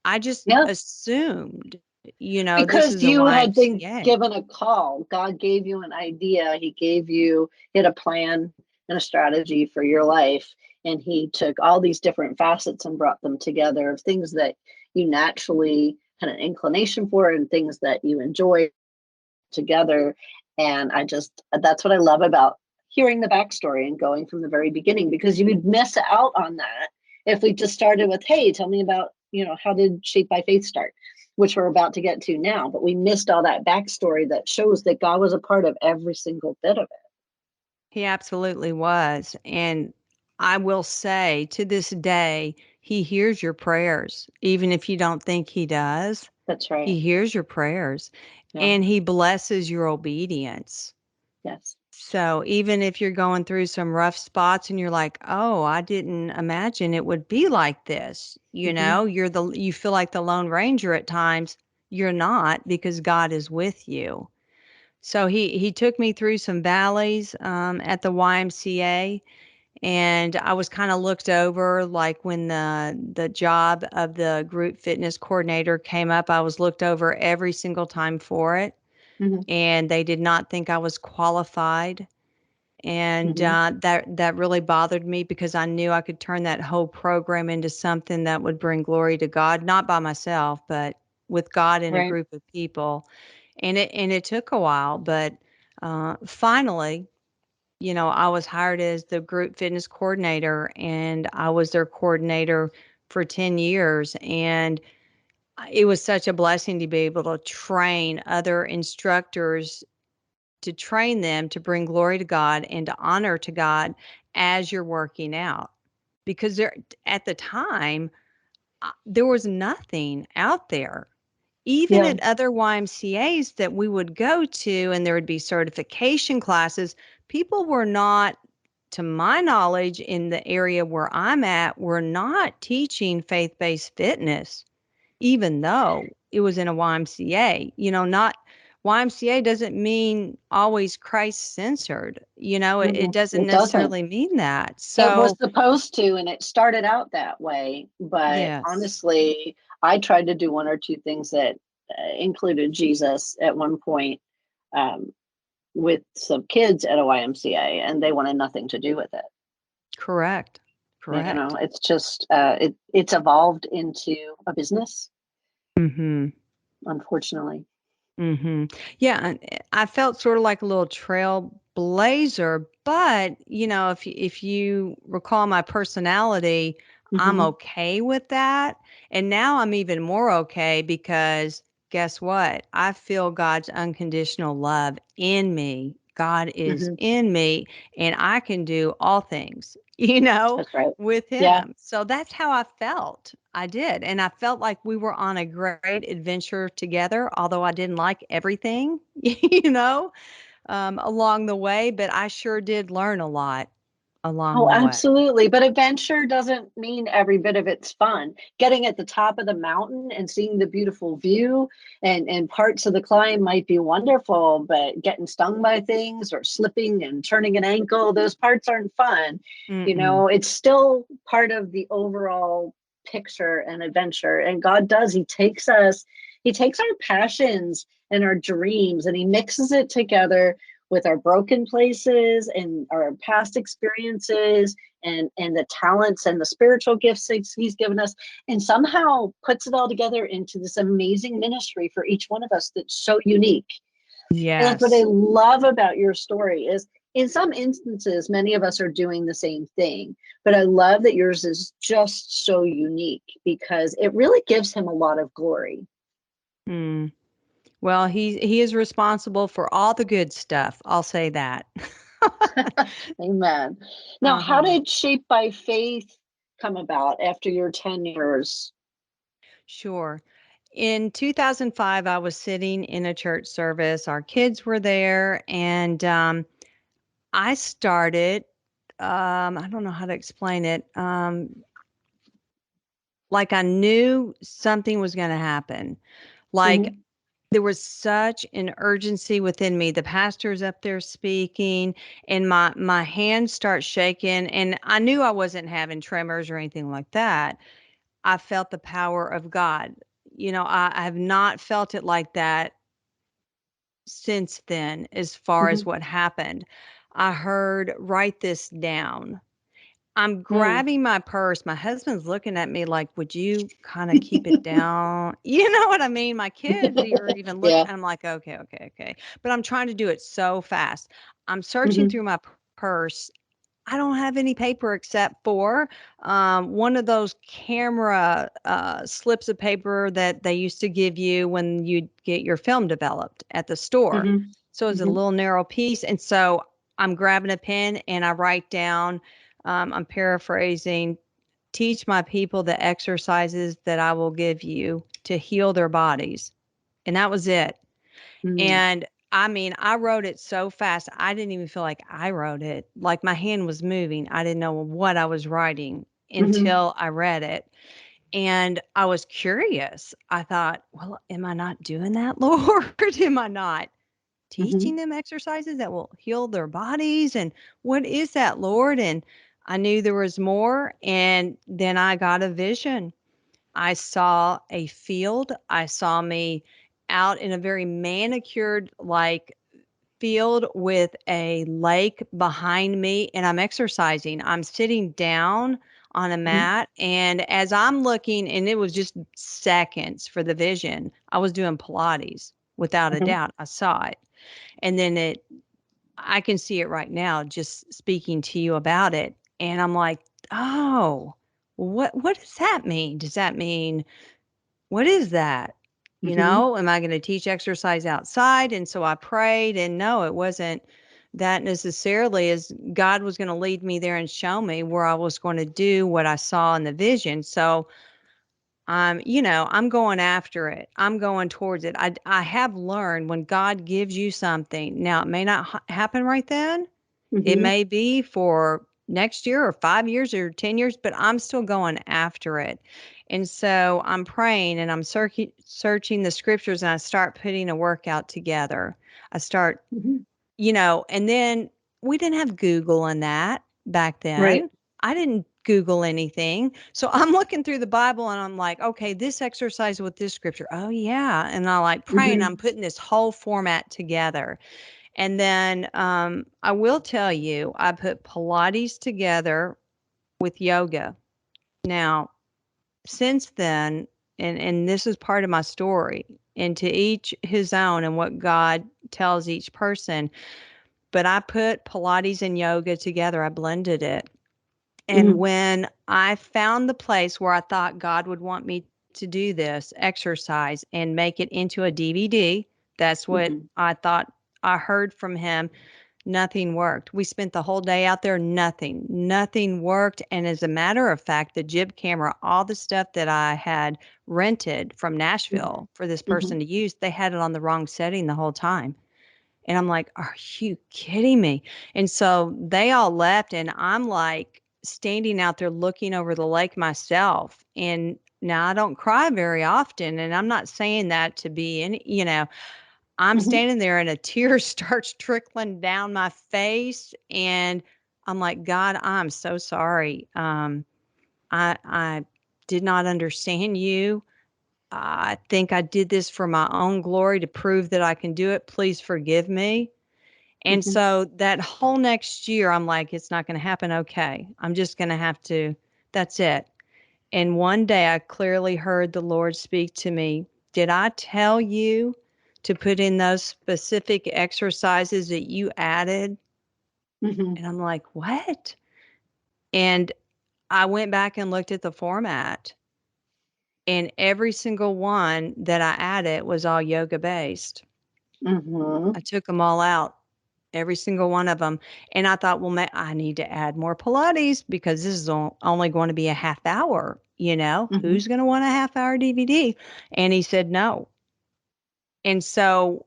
I just Yeah. assumed, this Because is a you had been YMCA. given a call. God gave you an idea. He had a plan and a strategy for your life. And he took all these different facets and brought them together of things that you naturally had an inclination for and things that you enjoy together. And that's what I love about hearing the backstory and going from the very beginning, because you would miss out on that if we just started with, hey, tell me about, how did Shape by Faith start, which we're about to get to now. But we missed all that backstory that shows that God was a part of every single bit of it. He absolutely was. And I will say, to this day, he hears your prayers, even if you don't think he does. That's right. He hears your prayers, Yeah. and he blesses your obedience. Yes. So even if you're going through some rough spots and you're like, "Oh, I didn't imagine it would be like this." Hmm. You feel like the Lone Ranger at times. You're not, because God is with you. So he took me through some valleys at the YMCA, And I was kind of looked over, like when the job of the group fitness coordinator came up, I was looked over every single time for it. Mhm. And they did not think I was qualified. And Mhm. that really bothered me because I knew I could turn that whole program into something that would bring glory to God, not by myself, but with God and a Right. group of people. And it took a while, but finally, I was hired as the group fitness coordinator, and I was their coordinator for 10 years. And it was such a blessing to be able to train other instructors, to train them to bring glory to God and to honor to God as you're working out. Because at the time, there was nothing out there. Even Yeah. at other YMCAs that we would go to, and there would be certification classes, people were not, to my knowledge, in the area where I'm at, were not teaching faith-based fitness, even though it was in a YMCA. Not YMCA doesn't mean always Christ censored. It doesn't It doesn't. necessarily mean that. It was So, supposed to, and it started out that way. But yes, honestly, I tried to do one or two things that included Jesus at one point, um, with some kids at a YMCA, and they wanted nothing to do with it. correct. Correct. It's just it's evolved into a business, Mhm. unfortunately. Yeah, and I felt sort of like a little trailblazer, but if you recall my personality, I'm Hmm. okay with that. And now I'm even more okay because guess what? I feel God's unconditional love in me. God is Hmm. in me, and I can do all things, you know, That's right. with Yeah. him. So that's how I felt. I did. And I felt like we were on a great adventure together, although I didn't like everything, along the way, but I sure did learn a lot along Oh, the way. absolutely. But adventure doesn't mean every bit of it's fun. Getting at the top of the mountain and seeing the beautiful view and parts of the climb might be wonderful, but getting stung by things or slipping and turning an ankle, those parts aren't fun. Mm-mm. It's still part of the overall picture and adventure. And God does, He takes our passions and our dreams and He mixes it together with our broken places and our past experiences and the talents and the spiritual gifts that he's given us, and somehow puts it all together into this amazing ministry for each one of us that's so unique. And that's what I Yes. love about your story is, in some instances many of us are doing the same thing, but I love that yours is just so unique because it really gives him a lot of glory. Mm. Well, he is responsible for all the good stuff. I'll say that. Amen. Now, how Uh-huh. did Shape by Faith come about after your 10 years? Sure. In 2005, I was sitting in a church service. Our kids were there, and I started, I don't know how to explain it. Like I knew something was going to happen. Like Hmm. there was such an urgency within me. The pastor's up there speaking, and my hands start shaking, and I knew I wasn't having tremors or anything like that. I felt the power of God. I have not felt it like that since then, as far as Hmm. what happened. I heard, write this down. I'm Mm. grabbing my purse. My husband's looking at me like, would you kind of keep it down? You know what I mean? My kids are even looking. Yeah. I'm like, okay, okay, okay. But I'm trying to do it so fast. I'm searching Hmm. through my purse. I don't have any paper except for one of those camera slips of paper that they used to give you when you get your film developed at the store. Hmm. So it's a Hmm. little narrow piece. And so I'm grabbing a pen and I write down, I'm paraphrasing, teach my people the exercises that I will give you to heal their bodies. And that was it. Mm. And I mean, I wrote it so fast, I didn't even feel like I wrote it. Like my hand was moving. I didn't know what I was writing Hmm. until I read it. And I was curious. I thought, well, am I not doing that, Lord? Am I not Hmm. teaching them exercises that will heal their bodies? And what is that, Lord? And I knew there was more. And then I got a vision. I saw a field. I saw me out in a very manicured, like, field with a lake behind me, and I'm exercising. I'm sitting down on a Mhm. mat, and as I'm looking, and it was just seconds for the vision, I was doing Pilates without a Mhm. doubt. I saw it. And then I can see it right now just speaking to you about it. And I'm like, oh, what does that mean? Does that mean, what is that? Mhm. Am I going to teach exercise outside? And so I prayed, and no, it wasn't that necessarily, as God was going to lead me there and show me where I was going to do what I saw in the vision. So I'm going after it. I'm going towards it. I have learned when God gives you something, now it may not happen right then. It Mhm. may be for next year or 5 years or 10 years, but I'm still going after it. And so I'm praying and I'm searching the scriptures, and I start putting a workout together. I start, Mhm. and then we didn't have Google and that back Right. then. I didn't Google anything. So I'm looking through the Bible and I'm like, okay, this exercise with this scripture. Oh, yeah. And I like praying, Mhm. I'm putting this whole format together. And then I will tell you, I put Pilates together with yoga. Now, since then, and this is part of my story, and to each his own and what God tells each person, but I put Pilates and yoga together. I blended it. And Mhm. when I found the place where I thought God would want me to do this exercise and make it into a DVD, that's what Mhm. I thought I heard from him. Nothing worked. We spent the whole day out there. Nothing worked. And as a matter of fact, the jib camera, all the stuff that I had rented from Mhm. Nashville for this Mhm. person to use, they had it on the wrong setting the whole time. And I'm like, are you kidding me? And so they all left, and I'm like standing out there looking over the lake myself. And now I don't cry very often. And I'm not saying that to be any. I'm Mhm. standing there and a tear starts trickling down my face, and I'm like, God, I'm so sorry. I did not understand you. I think I did this for my own glory to prove that I can do it. Please forgive me. And Mhm. so that whole next year, I'm like, it's not going to happen. Okay. I'm just going to have to, that's it. And one day I clearly heard the Lord speak to me. Did I tell you to put in those specific exercises that you added? Mhm. And I'm like, what? And I went back and looked at the format, and every single one that I added was all yoga based. Mhm. I took them all out, every single one of them. And I thought, well, I need to add more Pilates because this is only going to be a half hour. Mhm. Who's going to want a half hour DVD? And he said no. And so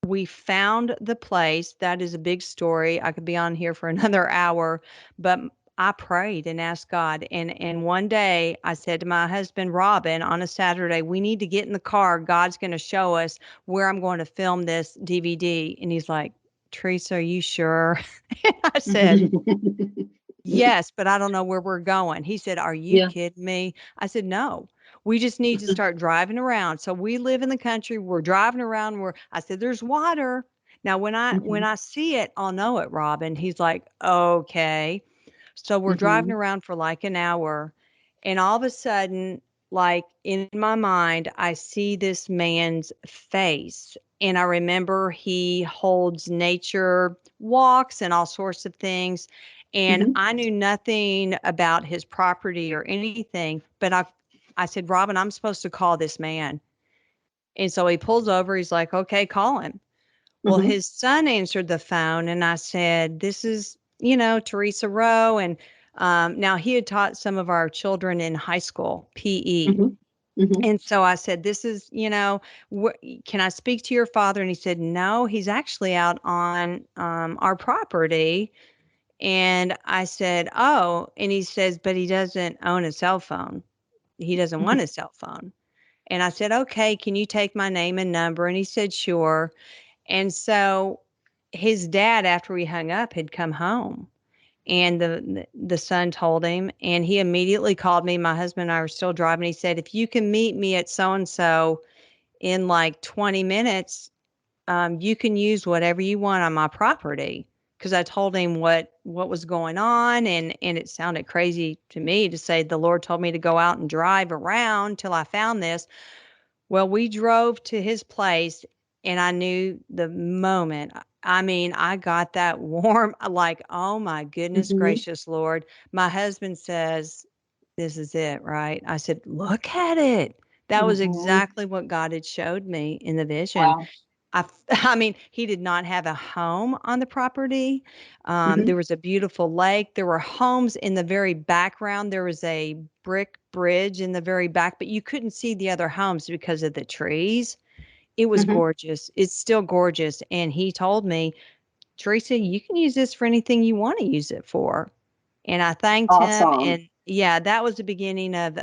we found the place. That is a big story. I could be on here for another hour, but I prayed and asked God. And one day I said to my husband, Robin, on a Saturday, we need to get in the car. God's going to show us where I'm going to film this DVD. And he's like, Teresa, are you sure? And I said, Mhm. yes, but I don't know where we're going. He said, are you Yeah. kidding me? I said, no. We just need to Mhm. start driving around. So we live in the country. We're driving around where I said, there's water. Now when Mhm. I see it, I'll know it, Robin. He's like, okay. So we're driving Mhm. around for like an hour, and all of a sudden, like in my mind, I see this man's face. And I remember he holds nature walks and all sorts of things. And Mhm. I knew nothing about his property or anything, but I said, Robin, I'm supposed to call this man. And so he pulls over. He's like, okay, call him. Well, Mhm. his son answered the phone, and I said, this is, Theresa Rowe. And now he had taught some of our children in high school, PE. Mhm. Mhm. And so I said, this is, can I speak to your father? And he said, no, he's actually out on our property. And I said, oh, and he says, but he doesn't own a cell phone. He doesn't want Mhm. a cell phone. And I said, okay, can you take my name and number? And he said, sure. And so his dad, after we hung up, had come home. And the son told him, and he immediately called me. My husband and I were still driving. He said, if you can meet me at so and so in like 20 minutes, you can use whatever you want on my property. Because I told him what was going on, and it sounded crazy to me to say the Lord told me to go out and drive around till I found this. Well, we drove to his place, and I knew the moment. I mean, I got that warm, like, oh my goodness Hmm. gracious, Lord. My husband says, this is it, right? I said, look at it. That was Hmm. exactly what God had showed me in the vision. Wow. I mean, he did not have a home on the property. Hmm. There was a beautiful lake. There were homes in the very background. There was a brick bridge in the very back, but you couldn't see the other homes because of the trees. It was Hmm. gorgeous. It's still gorgeous. And he told me, Teresa, you can use this for anything you want to use it for. And I thanked him. Awesome. And yeah, that was the beginning of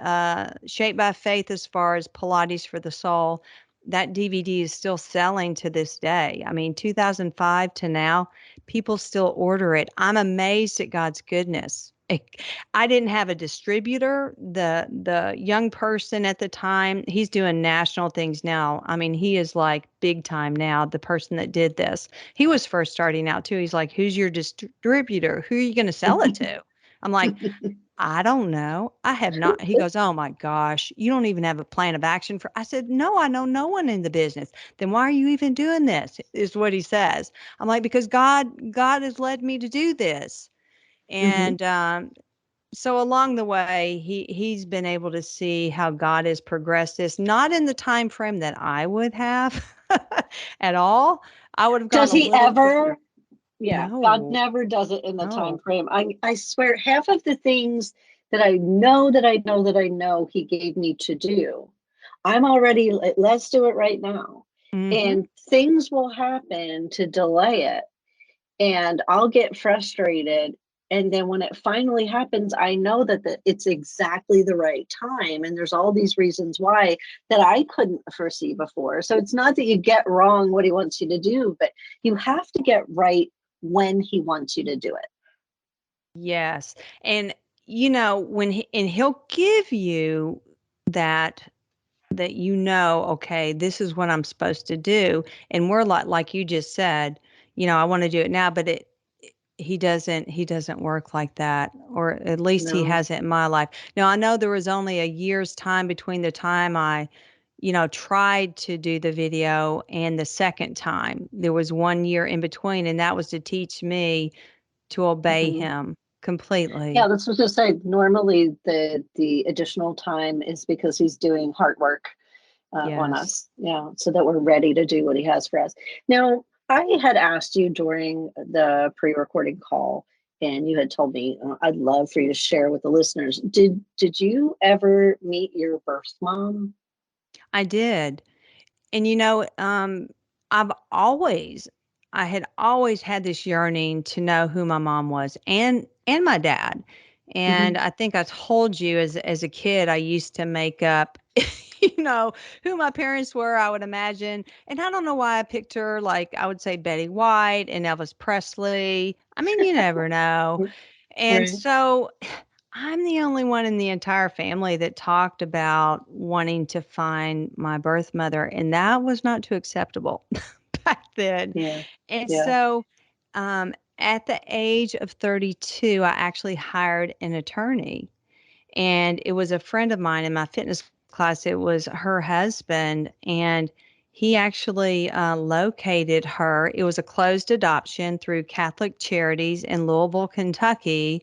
Shaped by Faith as far as Pilates for the Soul. That DVD is still selling to this day. I mean, 2005 to now, people still order it. I'm amazed at God's goodness. I didn't have a distributor. The young person at the time, he's doing national things now. I mean, he is like big time now, the person that did this. He was first starting out too. He's like, who's your distributor? Who are you going to sell it to? I'm like, I don't know. I have not. He goes, oh my gosh, you don't even have a plan of action for. I said, no, I know no one in the business. Then why are you even doing this? Is what he says. I'm like, because God has led me to do this. Hmm. And so along the way, he's been able to see how God has progressed this, not in the time frame that I would have at all. I would have gone Does a he little different. ever? Yeah, God No, never does it in the time no. frame. I swear, half of the things that I know that I know that I know He gave me to do, I'm already. Let's do it right now, Mm-hmm. and things will happen to delay it, and I'll get frustrated. And then when it finally happens, I know that it's exactly the right time. And there's all these reasons why that I couldn't foresee before. So it's not that you get wrong what he wants you to do, but you have to get right when he wants you to do it. Yes. And when he'll give you that okay, this is what I'm supposed to do. And we're like you just said, I want to do it now, but he doesn't work like that, or at least he No. hasn't in my life. Now, I know there was only a year's time between the time I, tried to do the video and the second time. There was 1 year in between, and that was to teach me to obey Mhm. him Yeah, completely. that's what I was say. Normally, the additional time is because he's doing hard work on Yes. us. Yeah, so that we're ready to do what he has for us. Now, I had asked you during the pre-recording call, and you had told me I'd love for you to share with the listeners. Did you ever meet your birth mom? I did. And I've always I had always had this yearning to know who my mom was, and my dad. Hmm. And I think I told you as a kid I used to make up who my parents were, I would imagine. And I don't know why I picked her, like I would say Betty White and Elvis Presley. I mean, you never know. And Right. so I'm the only one in the entire family that talked about wanting to find my birth mother, and that was not too acceptable back then. Yeah. And Yeah. so, at the age of 32, I actually hired an attorney, and it was a friend of mine in my fitness class. It was her husband, and he actually located her. It was a closed adoption through Catholic Charities in Louisville, Kentucky,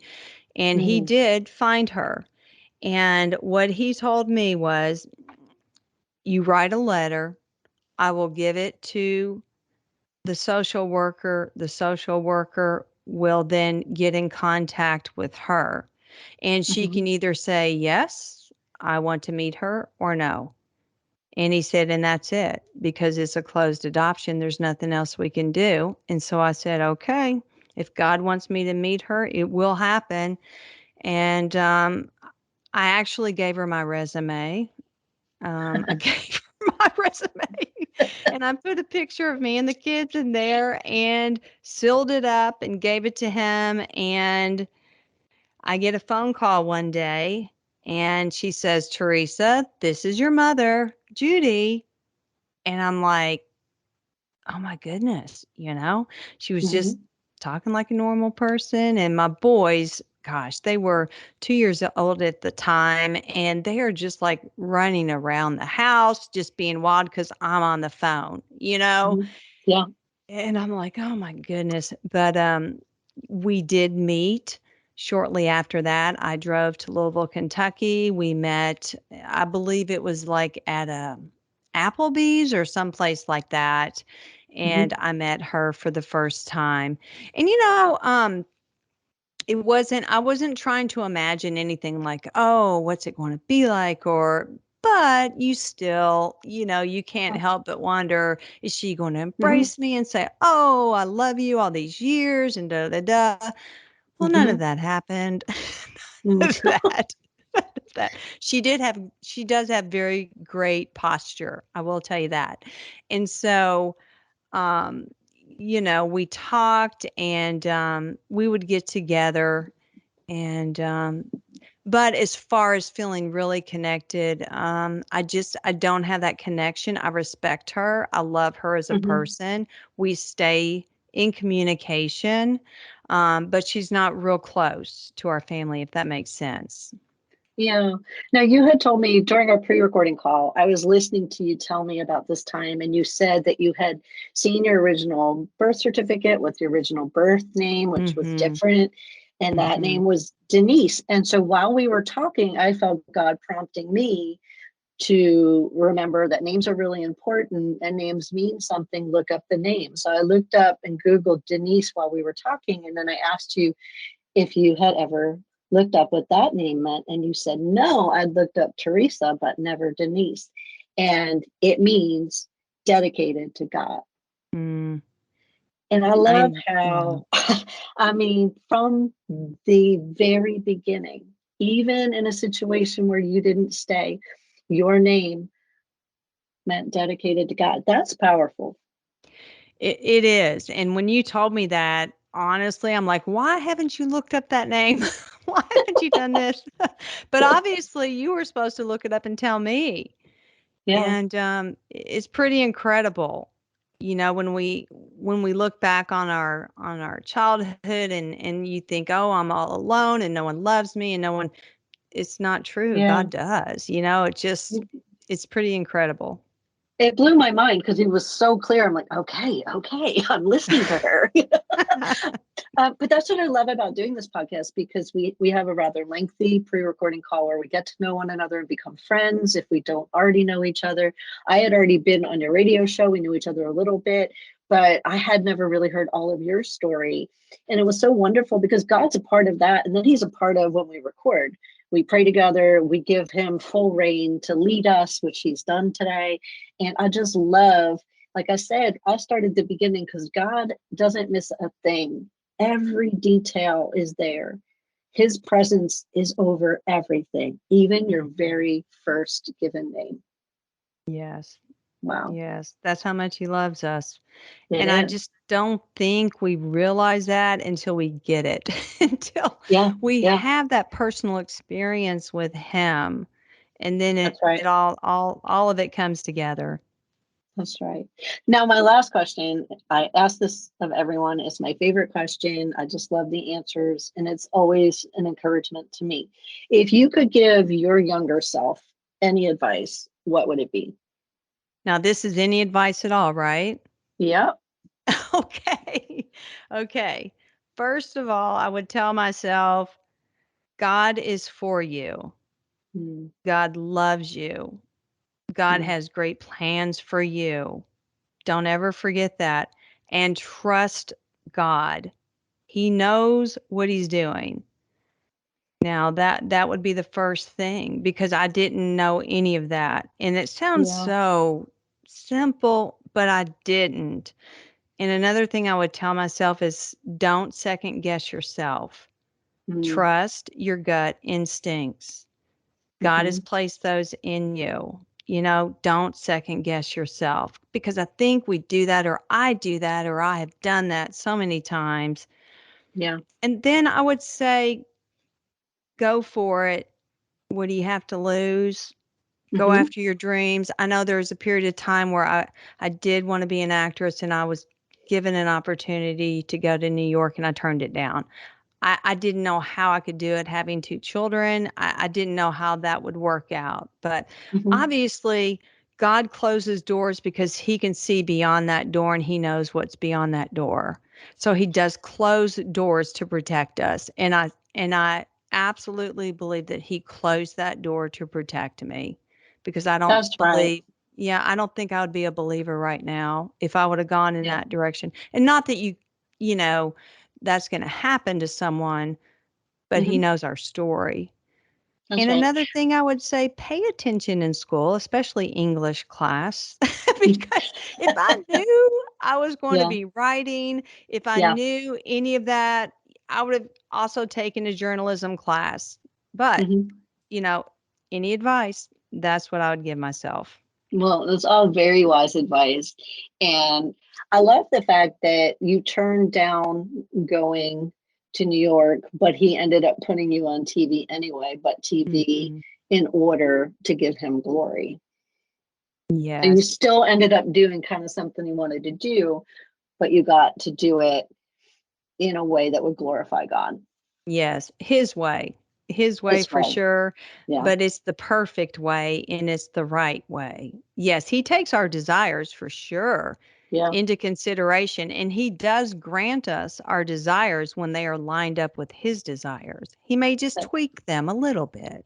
and he Mm. did find her. And what he told me was, you write a letter, I will give it to the social worker. The social worker will then get in contact with her. And she Hmm. can either say, yes, I want to meet her, or no. And he said, and that's it, because it's a closed adoption. There's nothing else we can do. And so I said, okay, if God wants me to meet her, it will happen. And I actually gave her my resume. I gave her my resume. And I put a picture of me and the kids in there and sealed it up and gave it to him. And I get a phone call one day and she says, Theresa, this is your mother, Judy. And I'm like, oh my goodness, she was just Mhm. talking like a normal person. And my boys, gosh, they were 2 years old at the time, and they are just like running around the house, just being wild because I'm on the phone. Mhm. Yeah. And I'm like, oh my goodness. But we did meet shortly after that. I drove to Louisville, Kentucky. We met, I believe it was like at a Applebee's or someplace like that. Mhm. And I met her for the first time. And I wasn't trying to imagine anything like, oh, what's it going to be like? But you still, you can't help but wonder, is she going to Mhm. embrace me and say, oh, I love you all these years and da da da? Well, none of Mhm. that happened. Mhm. None of that. None of that. She does have very great posture. I will tell you that. And so, um, we talked and we would get together and but as far as feeling really connected, I don't have that connection. I respect her. I love her as a Mhm. person. We stay in communication, but she's not real close to our family, if that makes sense. Yeah. Now, you had told me during our pre-recording call, I was listening to you tell me about this time, and you said that you had seen your original birth certificate with your original birth name, which was Mm-hmm. different, and that Mm-hmm. name was Denise. And so while we were talking, I felt God prompting me to remember that names are really important and names mean something. Look up the name. So I looked up and Googled Denise while we were talking, and then I asked you if you had ever looked up what that name meant, and you said no. I'd looked up Theresa but never Denise, and it means dedicated to God. Mm. And I love Yeah. how I mean, from the very beginning, even in a situation where you didn't stay, your name meant dedicated to God. That's powerful. It is. And when you told me that, honestly, I'm like, why haven't you looked up that name? Why haven't you done this? But obviously, you were supposed to look it up and tell me. Yeah. And it's pretty incredible, when we look back on our childhood and you think, oh, I'm all alone and no one loves me and no one. It's not true. Yeah. God does. It's pretty incredible. It blew my mind because he was so clear. I'm like, okay, okay, I'm listening to her. But that's what I love about doing this podcast, because we have a rather lengthy pre-recording call where we get to know one another and become friends if we don't already know each other. I had already been on your radio show. We knew each other a little bit, but I had never really heard all of your story. And it was so wonderful because God's a part of that. And then he's a part of when we record. We pray together, we give him full reign to lead us, which he's done today. And I just love, like I said, I started the beginning because God doesn't miss a thing. Every detail is there. His presence is over everything, even your very first given name. Yes. Wow, Yes. That's how much he loves us. it And I is. just don't think we realize that until we get it, until Yeah, we yeah, have that personal experience with him. And then that's it right. all of it comes together. That's right. Now, my last question, I ask this of everyone. It's my favorite question. I just love the answers, and it's always an encouragement to me. If you could give your younger self any advice, what would it be? Now, this is any advice at all, right? Yep. Okay. Okay. First of all, I would tell myself, God is for you. Mm, God loves you. God mm, has great plans for you. Don't ever forget that. And trust God. He knows what he's doing. Now that would be the first thing because I didn't know any of that. And it sounds yeah. so simple, but I didn't. And another thing I would tell myself is don't second guess yourself. Mm, Trust your gut instincts. God has mhm, placed those in you. don't second guess yourself, because I think we do that, or I do that, or I have done that so many times. Yeah. And then I would say, go for it. What do you have to lose? Go Hmm. after your dreams. I know there was a period of time where I did want to be an actress, and I was given an opportunity to go to New York, and I turned it down. I didn't know how I could do it having two children. I didn't know how that would work out. But Hmm. obviously, God closes doors because he can see beyond that door, and he knows what's beyond that door. So he does close doors to protect us. And I absolutely believe that he closed that door to protect me, because I don't That's right. believe, yeah, I don't think I would be a believer right now if I would have gone in Yeah. that direction. And not that you know, that's going to happen to someone, but he Hmm. knows our story. That's And right. another thing I would say, pay attention in school, especially English class, because if I knew I was going to Yeah. be writing, if I Yeah. knew any of that, I would have also taken a journalism class. But, Hmm. you know, any advice, that's what I would give myself. Well, it's all very wise advice. And I love the fact that you turned down going to New York, but he ended up putting you on TV anyway, but TV Mhm. in order to give him glory. And you Yes. still ended up doing kind of something you wanted to do, but you got to do it in a way that would glorify God. Yes, his way His for way. sure, Yeah. but it's the perfect way and it's the right way. Yes, he takes our desires for sure Yeah. into consideration, and he does grant us our desires when they are lined up with his desires. He may just tweak them a little bit.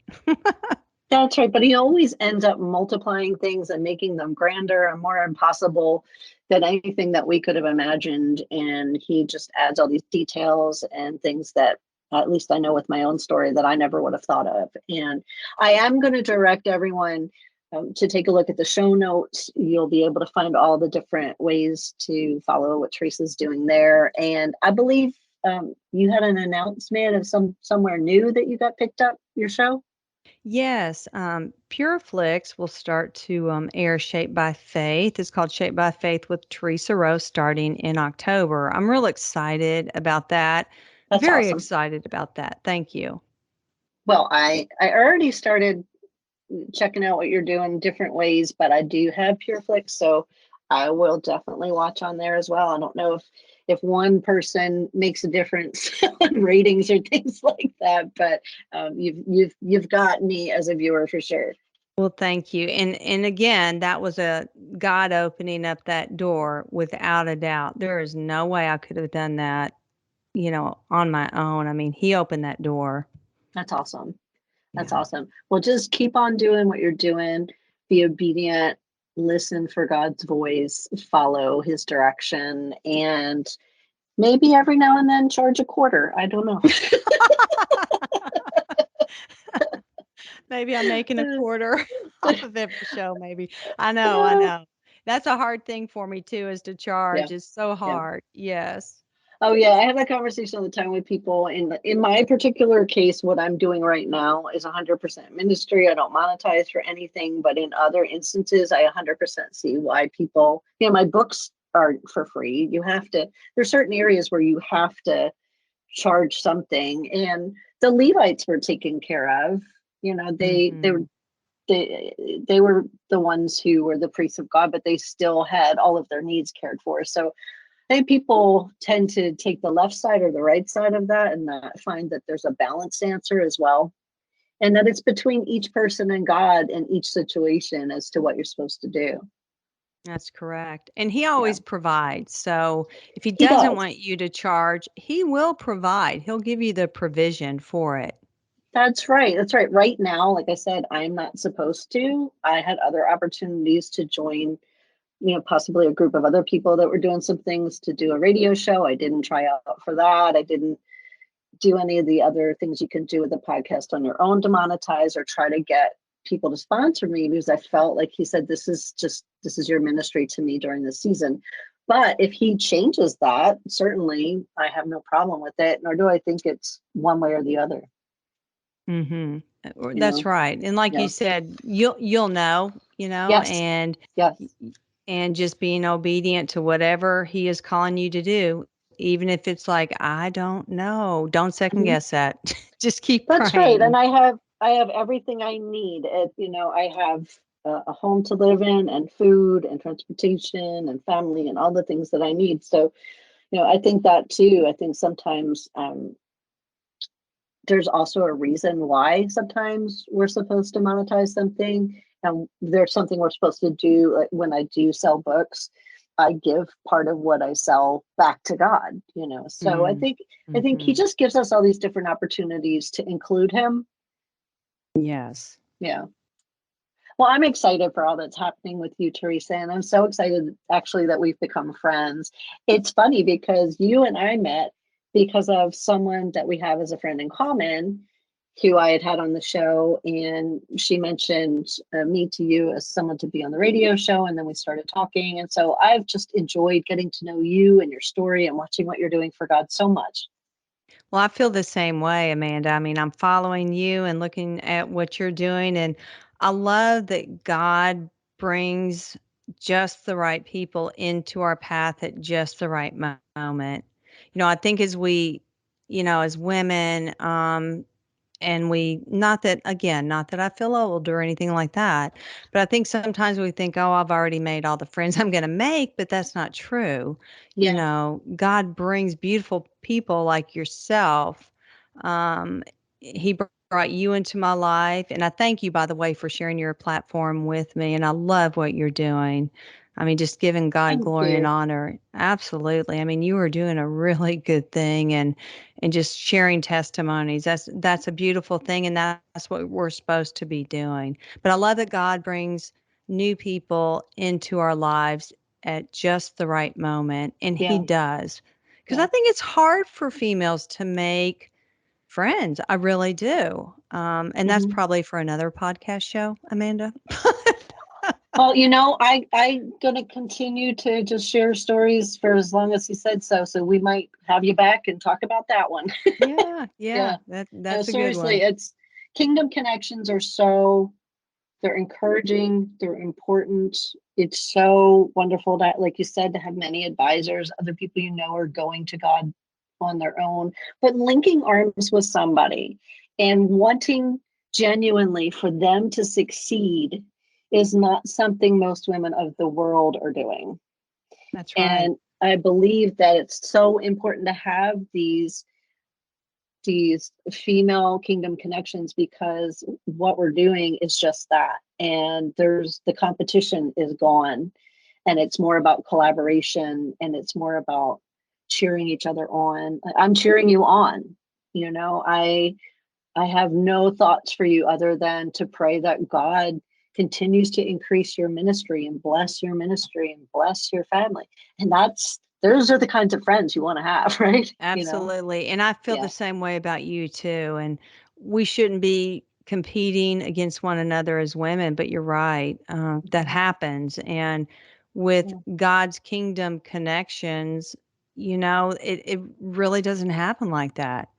That's right. But he always ends up multiplying things and making them grander and more impossible than anything that we could have imagined. And he just adds all these details and things that, at least I know with my own story, that I never would have thought of. And I am going to direct everyone to take a look at the show notes. You'll be able to find all the different ways to follow what Teresa's doing there. And I believe you had an announcement of somewhere new that you got picked up your show. Yes, Pureflix will start to air Shaped by Faith. It's called Shaped by Faith with Theresa Rowe, starting in October. I'm real excited about that. That's Very awesome. excited about that. Thank you. Well, I already started checking out what you're doing different ways, but I do have PureFlix, so I will definitely watch on there as well. I don't know if one person makes a difference on ratings or things like that, but you've got me as a viewer for sure. Well, thank you. And again, that was a God opening up that door without a doubt. There is no way I could have done that, on my own. I mean, he opened that door. That's awesome. That's Yeah. awesome. Well, just keep on doing what you're doing. Be obedient. Listen for God's voice. Follow His direction, and maybe every now and then charge a quarter. I don't know. Maybe I'm making a quarter off of every show, maybe. I know. That's a hard thing for me too, is to Yeah, charge. It's so yeah. hard. Yes. Oh yeah, I have that conversation all the time with people. In my particular case, what I'm doing right now is 100% ministry. I don't monetize for anything, but in other instances, I 100% see why people. My books are for free. You have to. There's certain areas where you have to charge something, and the Levites were taken care of. They were Hmm. they were the ones who were the priests of God, but they still had all of their needs cared for. So I think people tend to take the left side or the right side of that and not find that there's a balanced answer as well. And that it's between each person and God in each situation as to what you're supposed to do. That's correct. And he Yeah, always provides. So if he he doesn't does. want you to charge, he will provide. He'll give you the provision for it. That's right. That's right. Right now, like I said, I'm not supposed to. I had other opportunities to join, possibly a group of other people that were doing some things to do a radio show. I didn't try out for that. I didn't do any of the other things you can do with a podcast on your own to monetize or try to get people to sponsor me, because I felt like he said, this is your ministry to me during the season. But if he changes that, certainly I have no problem with it, nor do I think it's one way or the other. Mm-hmm. you That's know? right. And like Yeah. you said, you'll know, Yes. Yes. and just being obedient to whatever he is calling you to do, even if it's like, I don't know. Don't second Mhm. guess that. Just keep That's right. And praying. I have everything I need. I have a home to live in and food and transportation and family and all the things that I need. So, I think that too. I think sometimes there's also a reason why sometimes we're supposed to monetize something, and there's something we're supposed to do. Like when I do sell books, I give part of what I sell back to God, so I think he Mm-hmm. just gives us all these different opportunities to include him. Yes. Yeah. Well, I'm excited for all that's happening with you, Teresa, and I'm so excited actually that we've become friends. It's funny because you and I met because of someone that we have as a friend in common who I had on the show, and she mentioned me to you as someone to be on the radio show, and then we started talking. And so I've just enjoyed getting to know you and your story and watching what you're doing for God so much. Well, I feel the same way, Amanda. I mean, I'm following you and looking at what you're doing, and I love that God brings just the right people into our path at just the right moment. I think as we, as women, and we, not that I feel old or anything like that, but I think sometimes we think, oh, I've already made all the friends I'm going to make, but that's not true. Yeah. God brings beautiful people like yourself. um he brought you into my life, and I thank you, by the way, for sharing your platform with me, and I love what you're doing. I mean, just giving God Thank glory and you. honor. Absolutely. I mean, you are doing a really good thing, and just sharing testimonies. That's a beautiful thing, and that's what we're supposed to be doing. But I love that God brings new people into our lives at just the right moment, and he Yeah. does. Because I Yeah. think it's hard for females to make friends. I really do. And that's Mhm. probably for another podcast show, Amanda. Well, I'm gonna continue to just share stories for as long as he said so. So we might have you back and talk about that one. Yeah, Yeah. yeah, No, that's a good seriously, one. it's kingdom connections are so they're encouraging, they're important. It's so wonderful that, like you said, to have many advisors, other people are going to God on their own, but linking arms with somebody and wanting genuinely for them to succeed is not something most women of the world are doing. That's right. And I believe that it's so important to have these female kingdom connections because what we're doing is just that. And there's the competition is gone, and it's more about collaboration, and it's more about cheering each other on. I'm cheering you on. I have no thoughts for you other than to pray that God continues to increase your ministry and bless your ministry and bless your family. And those are the kinds of friends you want to have, right? Absolutely. And I feel Yeah. the same way about you too. And we shouldn't be competing against one another as women, but you're right. That happens. And with Yeah. God's kingdom connections, it really doesn't happen like that.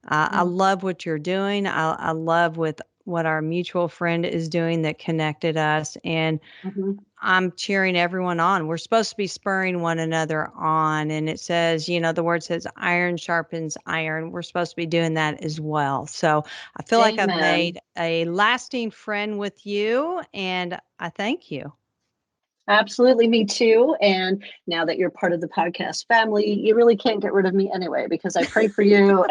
I Yeah. love what you're doing. I love with what our mutual friend is doing that connected us. And Mhm. I'm cheering everyone on. We're supposed to be spurring one another on. And it says, the word says iron sharpens iron. We're supposed to be doing that as well. So I feel like I've Amen. made a lasting friend with you, and I thank you. Absolutely, me too. And now that you're part of the podcast family, you really can't get rid of me anyway because I pray for you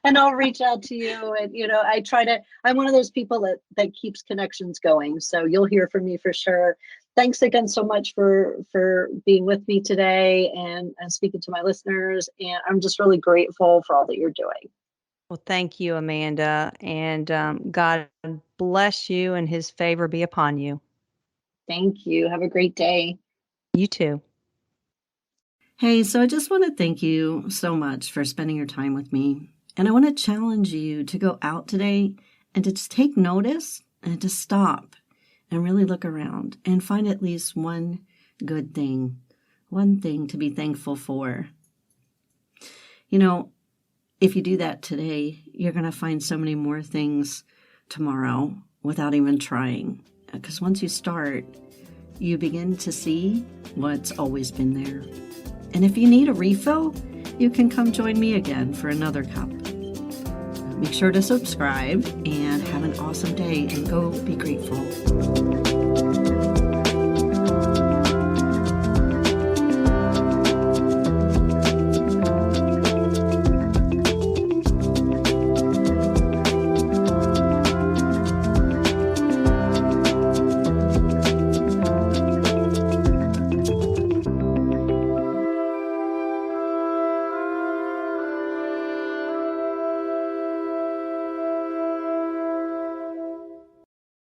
and I'll reach out to you. And I'm one of those people that keeps connections going. So you'll hear from me for sure. Thanks again so much for being with me today and speaking to my listeners. And I'm just really grateful for all that you're doing. Well, thank you, Amanda. And God bless you and his favor be upon you. Thank you. Have a great day. You too. Hey, so I just want to thank you so much for spending your time with me. And I want to challenge you to go out today and to just take notice and to stop and really look around and find at least one good thing, one thing to be thankful for. You know, if you do that today, you're going to find so many more things tomorrow without even trying. Because once you start, you begin to see what's always been there. And if you need a refill, you can come join me again for another cup. Make sure to subscribe and have an awesome day and go be grateful.